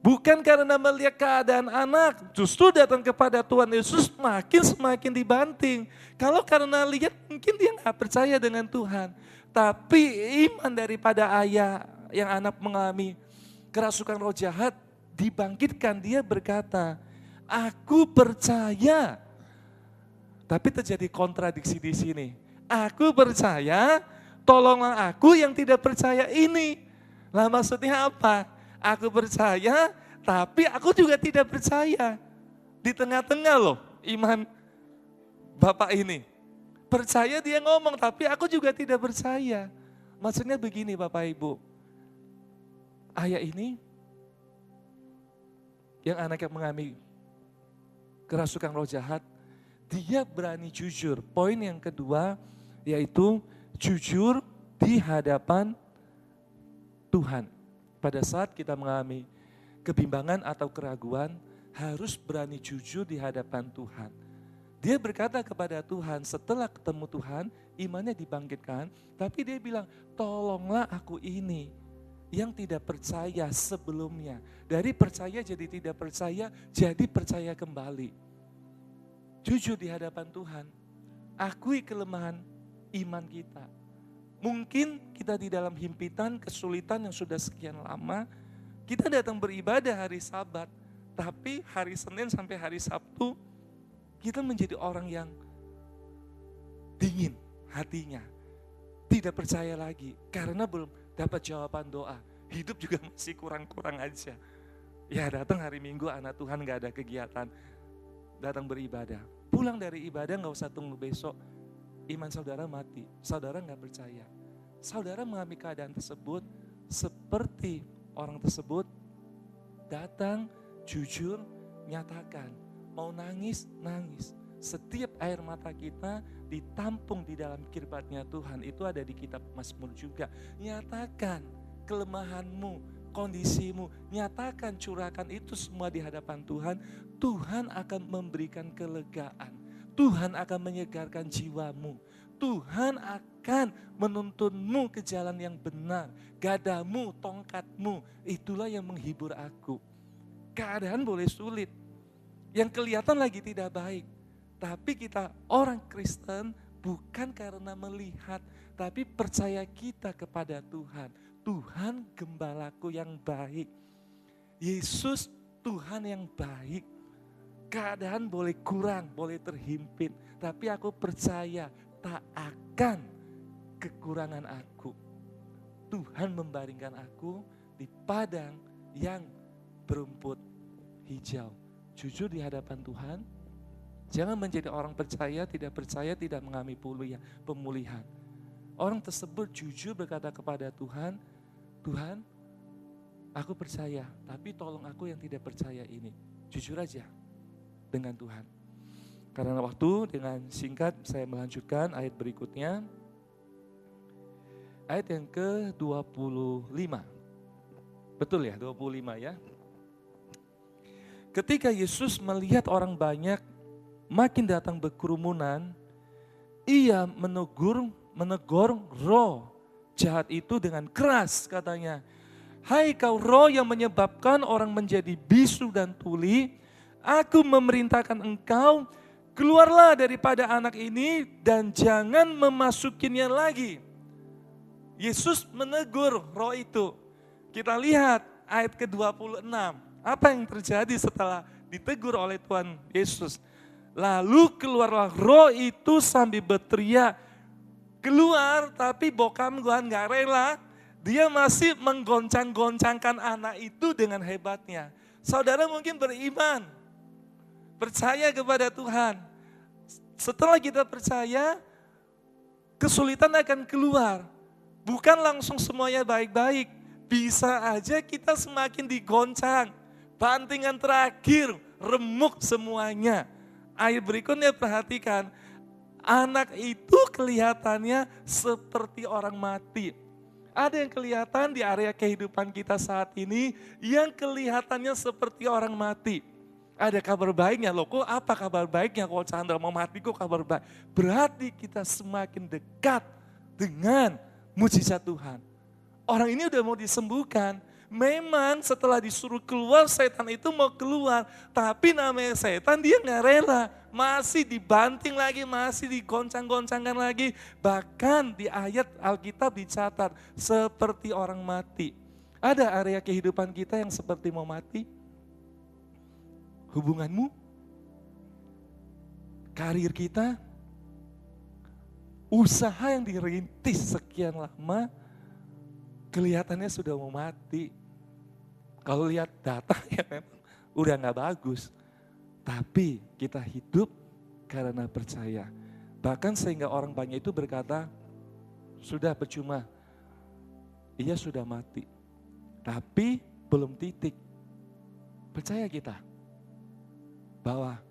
Bukan karena melihat keadaan anak, justru datang kepada Tuhan Yesus semakin dibanting. Kalau karena lihat mungkin dia nggak percaya dengan Tuhan. Tapi iman daripada ayah yang anak mengalami kerasukan roh jahat dibangkitkan, dia berkata, aku percaya. Tapi terjadi kontradiksi di sini. Aku percaya, tolonglah aku yang tidak percaya ini. Lah maksudnya apa? Aku percaya, tapi aku juga tidak percaya. Di tengah-tengah loh iman Bapak ini. Percaya dia ngomong, tapi aku juga tidak percaya. Maksudnya begini Bapak Ibu. Ayah ini, yang anak yang mengalami kerasukan roh jahat, dia berani jujur. Poin yang kedua, yaitu jujur di hadapan Tuhan. Pada saat kita mengalami kebimbangan atau keraguan, harus berani jujur di hadapan Tuhan. Dia berkata kepada Tuhan, setelah ketemu Tuhan, imannya dibangkitkan, tapi dia bilang, tolonglah aku ini yang tidak percaya sebelumnya. Dari percaya jadi tidak percaya, jadi percaya kembali. Jujur di hadapan Tuhan, akui kelemahan iman kita. Mungkin kita di dalam himpitan, kesulitan yang sudah sekian lama, kita datang beribadah hari Sabat, tapi hari Senin sampai hari Sabtu, kita menjadi orang yang dingin hatinya, tidak percaya lagi, karena belum dapat jawaban doa, hidup juga masih kurang-kurang aja. Ya datang hari Minggu, anak Tuhan gak ada kegiatan, datang beribadah, pulang dari ibadah gak usah tunggu besok, iman saudara mati, saudara gak percaya. Saudara mengalami keadaan tersebut seperti orang tersebut datang, jujur, nyatakan. Mau nangis, nangis. Setiap air mata kita ditampung di dalam kirbatnya Tuhan. Itu ada di kitab Mazmur juga. Nyatakan kelemahanmu, kondisimu. Nyatakan, curahkan itu semua di hadapan Tuhan. Tuhan akan memberikan kelegaan. Tuhan akan menyegarkan jiwamu. Tuhan akan menuntunmu ke jalan yang benar. Gadamu, tongkatmu, itulah yang menghibur aku. Keadaan boleh sulit, yang kelihatan lagi tidak baik. Tapi kita orang Kristen bukan karena melihat, tapi percaya kita kepada Tuhan. Tuhan gembalaku yang baik. Yesus Tuhan yang baik. Keadaan boleh kurang, boleh terhimpit, tapi aku percaya tak akan kekurangan aku. Tuhan membaringkan aku di padang yang berumput hijau. Jujur di hadapan Tuhan, jangan menjadi orang percaya, tidak mengalami pemulihan. Orang tersebut jujur berkata kepada Tuhan, Tuhan, aku percaya, tapi tolong aku yang tidak percaya ini. Jujur aja dengan Tuhan. Karena waktu, dengan singkat saya melanjutkan ayat berikutnya. Ayat yang ke-25. Betul ya, 25 ya. Ketika Yesus melihat orang banyak makin datang berkerumunan, ia menegur roh jahat itu dengan keras, katanya, hai kau roh yang menyebabkan orang menjadi bisu dan tuli, aku memerintahkan engkau, keluarlah daripada anak ini dan jangan memasukinya lagi. Yesus menegur roh itu. Kita lihat ayat ke-26. Apa yang terjadi setelah ditegur oleh Tuhan Yesus? Lalu keluarlah roh itu sambil berteriak. Keluar, tapi bokam Tuhan gak rela. Dia masih menggoncang-goncangkan anak itu dengan hebatnya. Saudara mungkin beriman, percaya kepada Tuhan. Setelah kita percaya, kesulitan akan keluar. Bukan langsung semuanya baik-baik. Bisa aja kita semakin digoncang. Bantingan terakhir, remuk semuanya. Ayat berikutnya perhatikan. Anak itu kelihatannya seperti orang mati. Ada yang kelihatan di area kehidupan kita saat ini yang kelihatannya seperti orang mati. Ada kabar baiknya, loh kok apa kabar baiknya kalau Chandra mau mati kok kabar baik. Berarti kita semakin dekat dengan mujizat Tuhan. Orang ini udah mau disembuhkan. Memang setelah disuruh keluar, setan itu mau keluar. Tapi namanya setan dia gak rela. Masih dibanting lagi, masih digoncang-goncangkan lagi. Bahkan di ayat Alkitab dicatat seperti orang mati. Ada area kehidupan kita yang seperti mau mati? Hubunganmu? Karir kita? Usaha yang dirintis sekian lama, kelihatannya sudah mau mati. Kalau lihat data ya memang udah gak bagus. Tapi kita hidup karena percaya. Bahkan sehingga orang banyak itu berkata, sudah percuma, ia sudah mati. Tapi belum titik. Percaya kita bahwa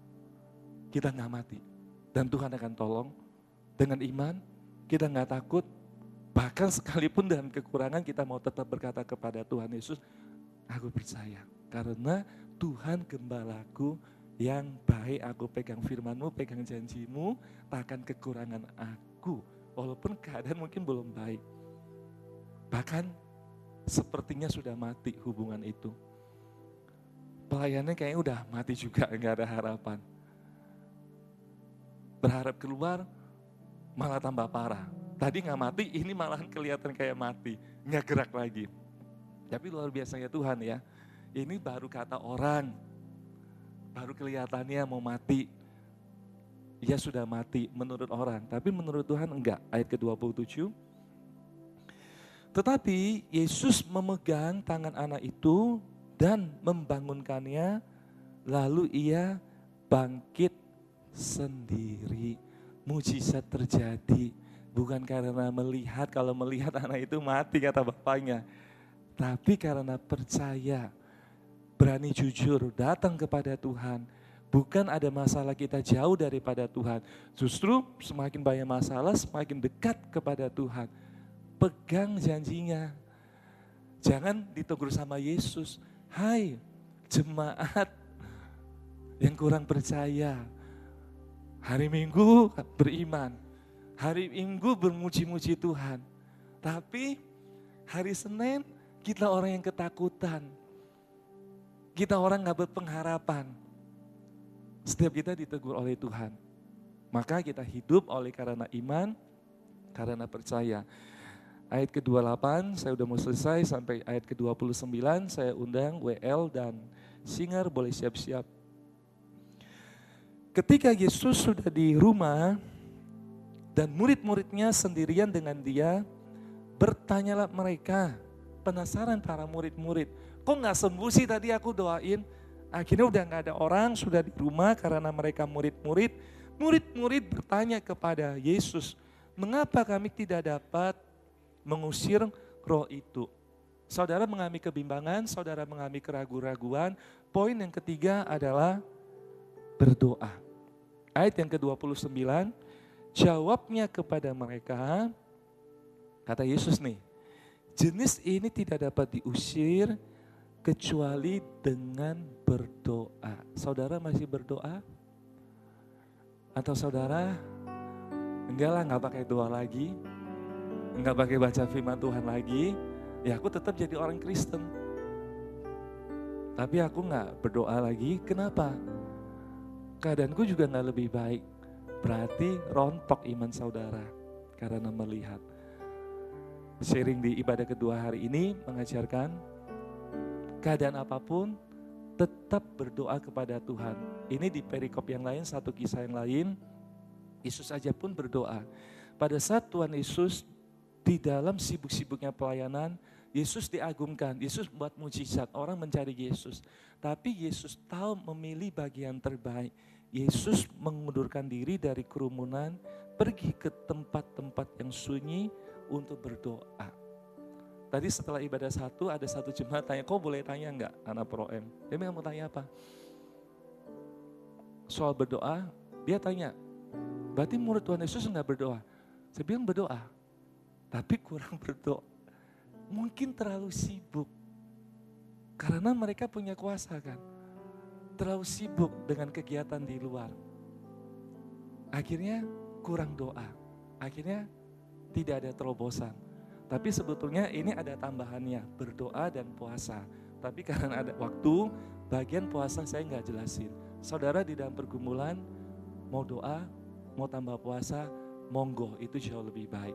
kita gak mati. Dan Tuhan akan tolong. Dengan iman kita gak takut. Bahkan sekalipun dalam kekurangan kita mau tetap berkata kepada Tuhan Yesus, aku percaya karena Tuhan gembalaku yang baik, aku pegang firman-Mu, pegang janji-Mu, takkan kekurangan aku. Walaupun keadaan mungkin belum baik. Bahkan sepertinya sudah mati hubungan itu. Pelayannya kayaknya udah mati juga, gak ada harapan. Berharap keluar, malah tambah parah. Tadi gak mati, ini malahan kelihatan kayak mati. Gak gerak lagi. Tapi luar biasanya Tuhan ya. Ini baru kata orang. Baru kelihatannya mau mati. Ia sudah mati menurut orang. Tapi menurut Tuhan enggak. Ayat ke-27. Tetapi Yesus memegang tangan anak itu dan membangunkannya. Lalu ia bangkit sendiri. Mujizat terjadi. Bukan karena melihat, kalau melihat anak itu mati kata bapaknya. Tapi karena percaya, berani jujur, datang kepada Tuhan. Bukan ada masalah kita jauh daripada Tuhan. Justru semakin banyak masalah, semakin dekat kepada Tuhan. Pegang janjinya. Jangan ditegur sama Yesus. Hai jemaat yang kurang percaya. Hari Minggu beriman. Hari Minggu bermuji-muji Tuhan. Tapi hari Senin kita orang yang ketakutan. Kita orang gak berpengharapan. Setiap kita ditegur oleh Tuhan. Maka kita hidup oleh karena iman, karena percaya. Ayat ke-28 saya udah mau selesai sampai ayat ke-29 saya undang WL dan Singar boleh siap-siap. Ketika Yesus sudah di rumah dan murid-muridnya sendirian dengan dia, bertanyalah mereka, penasaran para murid-murid, kok nggak sembuh sih tadi aku doain? Akhirnya udah nggak ada orang, sudah di rumah karena mereka murid-murid. Murid-murid bertanya kepada Yesus, mengapa kami tidak dapat mengusir roh itu? Saudara mengalami kebimbangan, saudara mengalami keraguan-raguan. Poin yang ketiga adalah berdoa. Ayat yang ke-29, jawabnya kepada mereka, kata Yesus nih, jenis ini tidak dapat diusir kecuali dengan berdoa. Saudara masih berdoa? Atau saudara, enggak lah, enggak pakai doa lagi, enggak pakai baca firman Tuhan lagi, ya aku tetap jadi orang Kristen. Tapi aku enggak berdoa lagi, kenapa? Keadaanku juga enggak lebih baik. Berarti rontok iman saudara karena melihat. Sharing di ibadah kedua hari ini mengajarkan keadaan apapun tetap berdoa kepada Tuhan. Ini di perikop yang lain, satu kisah yang lain, Yesus aja pun berdoa. Pada saat Tuhan Yesus di dalam sibuk-sibuknya pelayanan, Yesus diagungkan, Yesus buat mujizat, orang mencari Yesus. Tapi Yesus tahu memilih bagian terbaik. Yesus mengundurkan diri dari kerumunan, pergi ke tempat-tempat yang sunyi untuk berdoa. Tadi setelah ibadah satu, ada satu jemaat tanya, kau boleh tanya enggak anak Pro-M? Dia mau tanya apa? Soal berdoa, dia tanya, berarti murid Tuhan Yesus enggak berdoa? Saya bilang berdoa, tapi kurang berdoa. Mungkin terlalu sibuk, karena mereka punya kuasa kan. Terlalu sibuk dengan kegiatan di luar. Akhirnya kurang doa, akhirnya tidak ada terobosan. Tapi sebetulnya ini ada tambahannya, berdoa dan puasa. Tapi karena ada waktu, bagian puasa saya nggak jelasin. Saudara di dalam pergumulan, mau doa, mau tambah puasa, monggo, itu jauh lebih baik.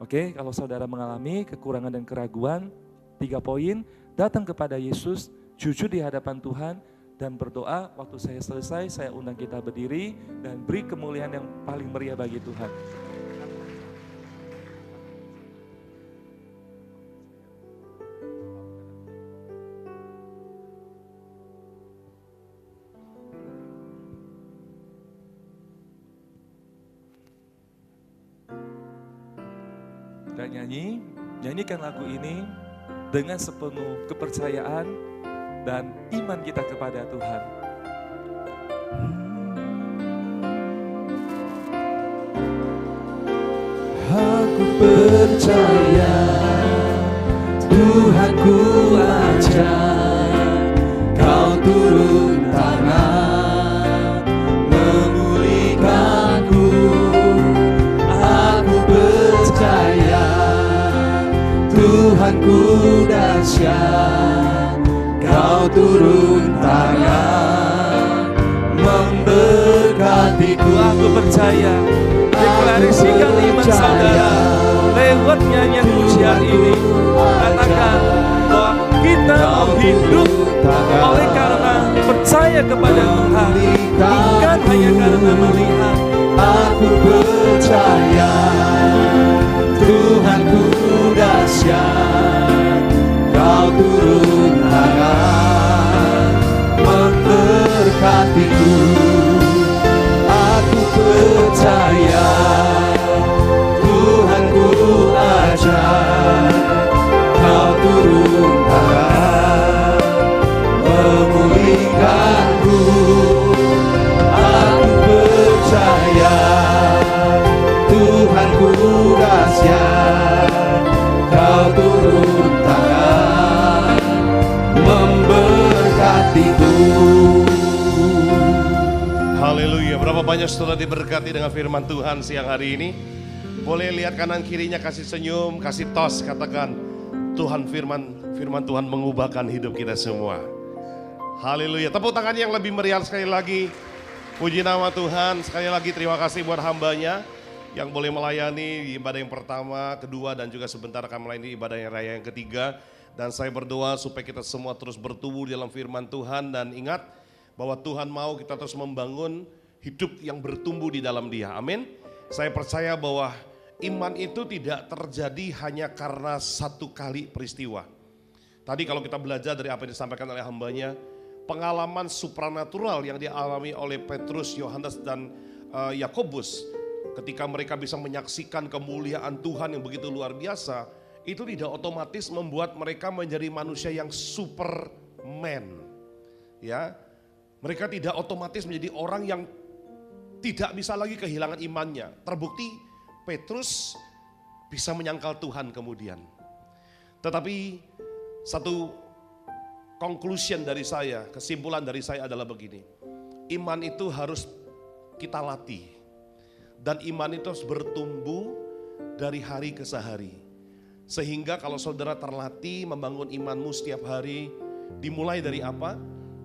Oke, kalau saudara mengalami kekurangan dan keraguan, 3 poin, datang kepada Yesus, jujur di hadapan Tuhan, dan berdoa. Waktu saya selesai, saya undang kita berdiri dan beri kemuliaan yang paling meriah bagi Tuhan. Dan nyanyikan lagu ini dengan sepenuh kepercayaan dan iman kita kepada Tuhan. Aku percaya Tuhan ku ajar, kau turun tangan memulihkanku. Aku percaya Tuhan ku dahsyat, kau turun tangan memberkatiku. Aku percaya, deklarasikan iman saudara lewat nyanyian pujian ini. Katakan bahwa kita mau hidup oleh karena percaya kepada Tuhan, bukan hanya karena melihat. Aku percaya Tuhan ku dahsyat, kau turun tangan memberkatiku. Aku percaya Tuhan ku ajar, kau turun tangan memulihkanku. Aku percaya Tuhan ku dahsyat, kau turun tangan memberkatiku. Haleluya. Berapa banyak saudara diberkati dengan firman Tuhan siang hari ini? Boleh lihat kanan kirinya, kasih senyum, kasih tos, katakan Tuhan, firman Tuhan mengubahkan hidup kita semua. Haleluya. Tepuk tangan yang lebih meriah sekali lagi. Puji nama Tuhan. Sekali lagi terima kasih buat hambanya yang boleh melayani di ibadah yang pertama, kedua, dan juga sebentar akan melayani ibadah yang raya yang ketiga. Dan saya berdoa supaya kita semua terus bertumbuh dalam firman Tuhan dan ingat bahwa Tuhan mau kita terus membangun hidup yang bertumbuh di dalam Dia. Amin. Saya percaya bahwa iman itu tidak terjadi hanya karena satu kali peristiwa. Tadi kalau kita belajar dari apa yang disampaikan oleh hambanya, pengalaman supranatural yang dialami oleh Petrus, Yohanes dan Yakobus ketika mereka bisa menyaksikan kemuliaan Tuhan yang begitu luar biasa, itu tidak otomatis membuat mereka menjadi manusia yang superman. Ya, mereka tidak otomatis menjadi orang yang tidak bisa lagi kehilangan imannya. Terbukti Petrus bisa menyangkal Tuhan kemudian. Tetapi satu conclusion dari saya, kesimpulan dari saya adalah begini. Iman itu harus kita latih. Dan iman itu harus bertumbuh dari hari ke hari. Sehingga kalau saudara terlatih membangun imanmu setiap hari, dimulai dari apa?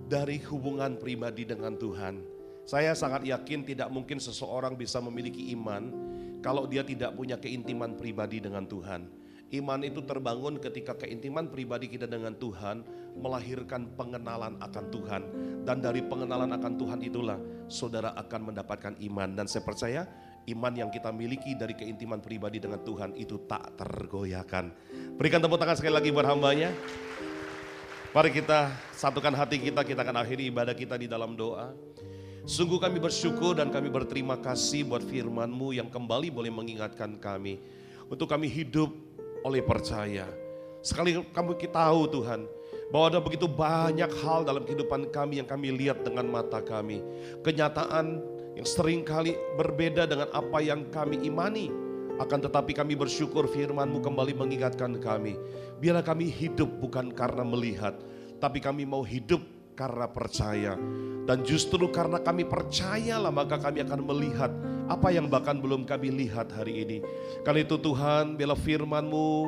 Dari hubungan pribadi dengan Tuhan. Saya sangat yakin tidak mungkin seseorang bisa memiliki iman kalau dia tidak punya keintiman pribadi dengan Tuhan. Iman itu terbangun ketika keintiman pribadi kita dengan Tuhan melahirkan pengenalan akan Tuhan. Dan dari pengenalan akan Tuhan itulah saudara akan mendapatkan iman. Dan saya percaya iman yang kita miliki dari keintiman pribadi dengan Tuhan itu tak tergoyahkan. Berikan tepuk tangan sekali lagi buat hambanya. Mari kita satukan hati kita akan akhiri ibadah kita di dalam doa. Sungguh kami bersyukur dan kami berterima kasih buat firman-Mu yang kembali boleh mengingatkan kami. Untuk kami hidup oleh percaya. Sekali kami tahu Tuhan, bahwa ada begitu banyak hal dalam kehidupan kami yang kami lihat dengan mata kami. Kenyataan yang sering kali berbeda dengan apa yang kami imani. Akan tetapi kami bersyukur firman-Mu kembali mengingatkan kami. Biarlah kami hidup bukan karena melihat, tapi kami mau hidup karena percaya. Dan justru karena kami percayalah maka kami akan melihat apa yang bahkan belum kami lihat hari ini. Karena itu Tuhan, biarlah firman-Mu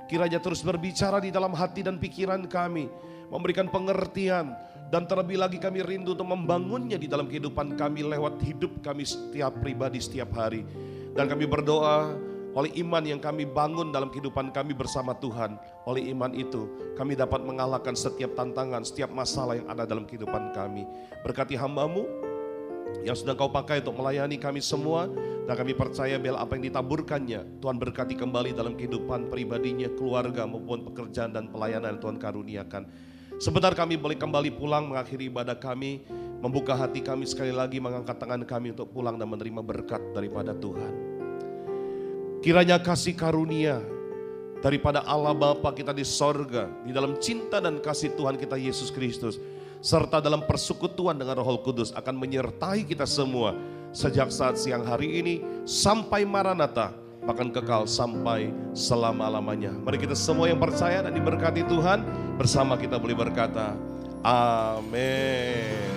kiranya terus berbicara di dalam hati dan pikiran kami. Memberikan pengertian dan terlebih lagi kami rindu untuk membangunnya di dalam kehidupan kami lewat hidup kami setiap pribadi setiap hari. Dan kami berdoa oleh iman yang kami bangun dalam kehidupan kami bersama Tuhan. Oleh iman itu kami dapat mengalahkan setiap tantangan, setiap masalah yang ada dalam kehidupan kami. Berkati hamba-Mu yang sedang Kau pakai untuk melayani kami semua. Dan kami percaya bila apa yang ditaburkannya Tuhan berkati kembali dalam kehidupan pribadinya, keluarga maupun pekerjaan dan pelayanan yang Tuhan karuniakan. Sebentar kami boleh kembali pulang mengakhiri ibadah kami, membuka hati kami sekali lagi, mengangkat tangan kami untuk pulang dan menerima berkat daripada Tuhan. Kiranya kasih karunia daripada Allah Bapa kita di sorga, di dalam cinta dan kasih Tuhan kita Yesus Kristus, serta dalam persekutuan dengan Roh Kudus akan menyertai kita semua sejak saat siang hari ini sampai Maranatha, bahkan kekal sampai selama-lamanya. Mari kita semua yang percaya dan diberkati Tuhan bersama kita boleh berkata, amin.